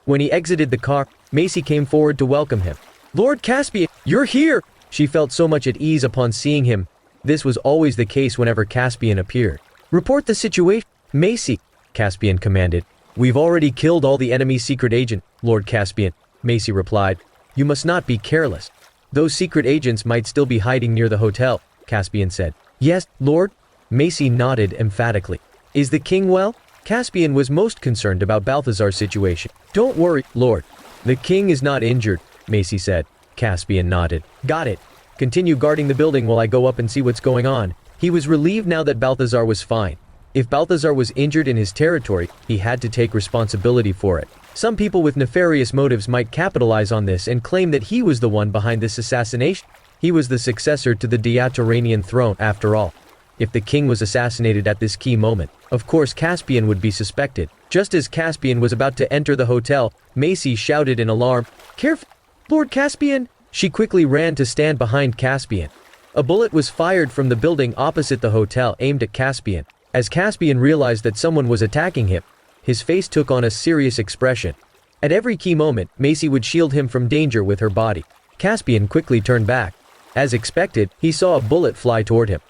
[SPEAKER 1] When he exited the car, Macy came forward to welcome him. "Lord Caspian, you're here!" She felt so much at ease upon seeing him. This was always the case whenever Caspian appeared. "Report the situation, Macy," Caspian commanded. "We've already killed all the enemy secret agent, Lord Caspian," Macy replied. "You must not be careless. Those secret agents might still be hiding near the hotel," Caspian said. "Yes, Lord?" Macy nodded emphatically. "Is the king well?" Caspian was most concerned about Balthazar's situation. "Don't worry, Lord. The king is not injured," Macy said. Caspian nodded. "Got it. Continue guarding the building while I go up and see what's going on," He was relieved now that Balthazar was fine. If Balthazar was injured in his territory, he had to take responsibility for it. Some people with nefarious motives might capitalize on this and claim that he was the one behind this assassination. He was the successor to the Diatoranian throne after all. If the king was assassinated at this key moment, of course Caspian would be suspected. Just as Caspian was about to enter the hotel, Macy shouted in alarm, "Careful, Lord Caspian!" She quickly ran to stand behind Caspian. A bullet was fired from the building opposite the hotel aimed at Caspian. As Caspian realized that someone was attacking him, his face took on a serious expression. At every key moment, Macy would shield him from danger with her body. Caspian quickly turned back. As expected, he saw a bullet fly toward him.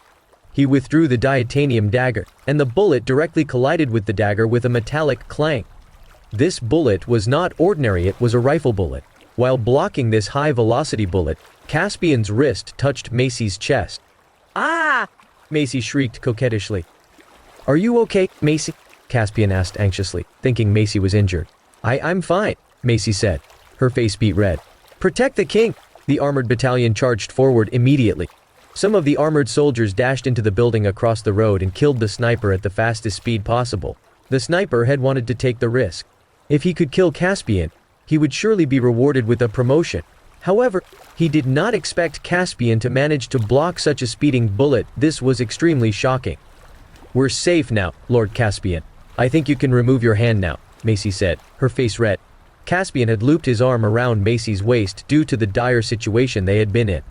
[SPEAKER 1] He withdrew the diatanium dagger, and the bullet directly collided with the dagger with a metallic clang. This bullet was not ordinary, it was a rifle bullet. While blocking this high-velocity bullet, Caspian's wrist touched Macy's chest. "Ah!" Macy shrieked coquettishly. "Are you okay, Macy?" Caspian asked anxiously, thinking Macy was injured. I'm fine," Macy said. Her face beat red. "Protect the king!" The armored battalion charged forward immediately. Some of the armored soldiers dashed into the building across the road and killed the sniper at the fastest speed possible. The sniper had wanted to take the risk. If he could kill Caspian, he would surely be rewarded with a promotion. However, he did not expect Caspian to manage to block such a speeding bullet. This was extremely shocking. "We're safe now, Lord Caspian. I think you can remove your hand now," Macy said, her face red. Caspian had looped his arm around Macy's waist due to the dire situation they had been in.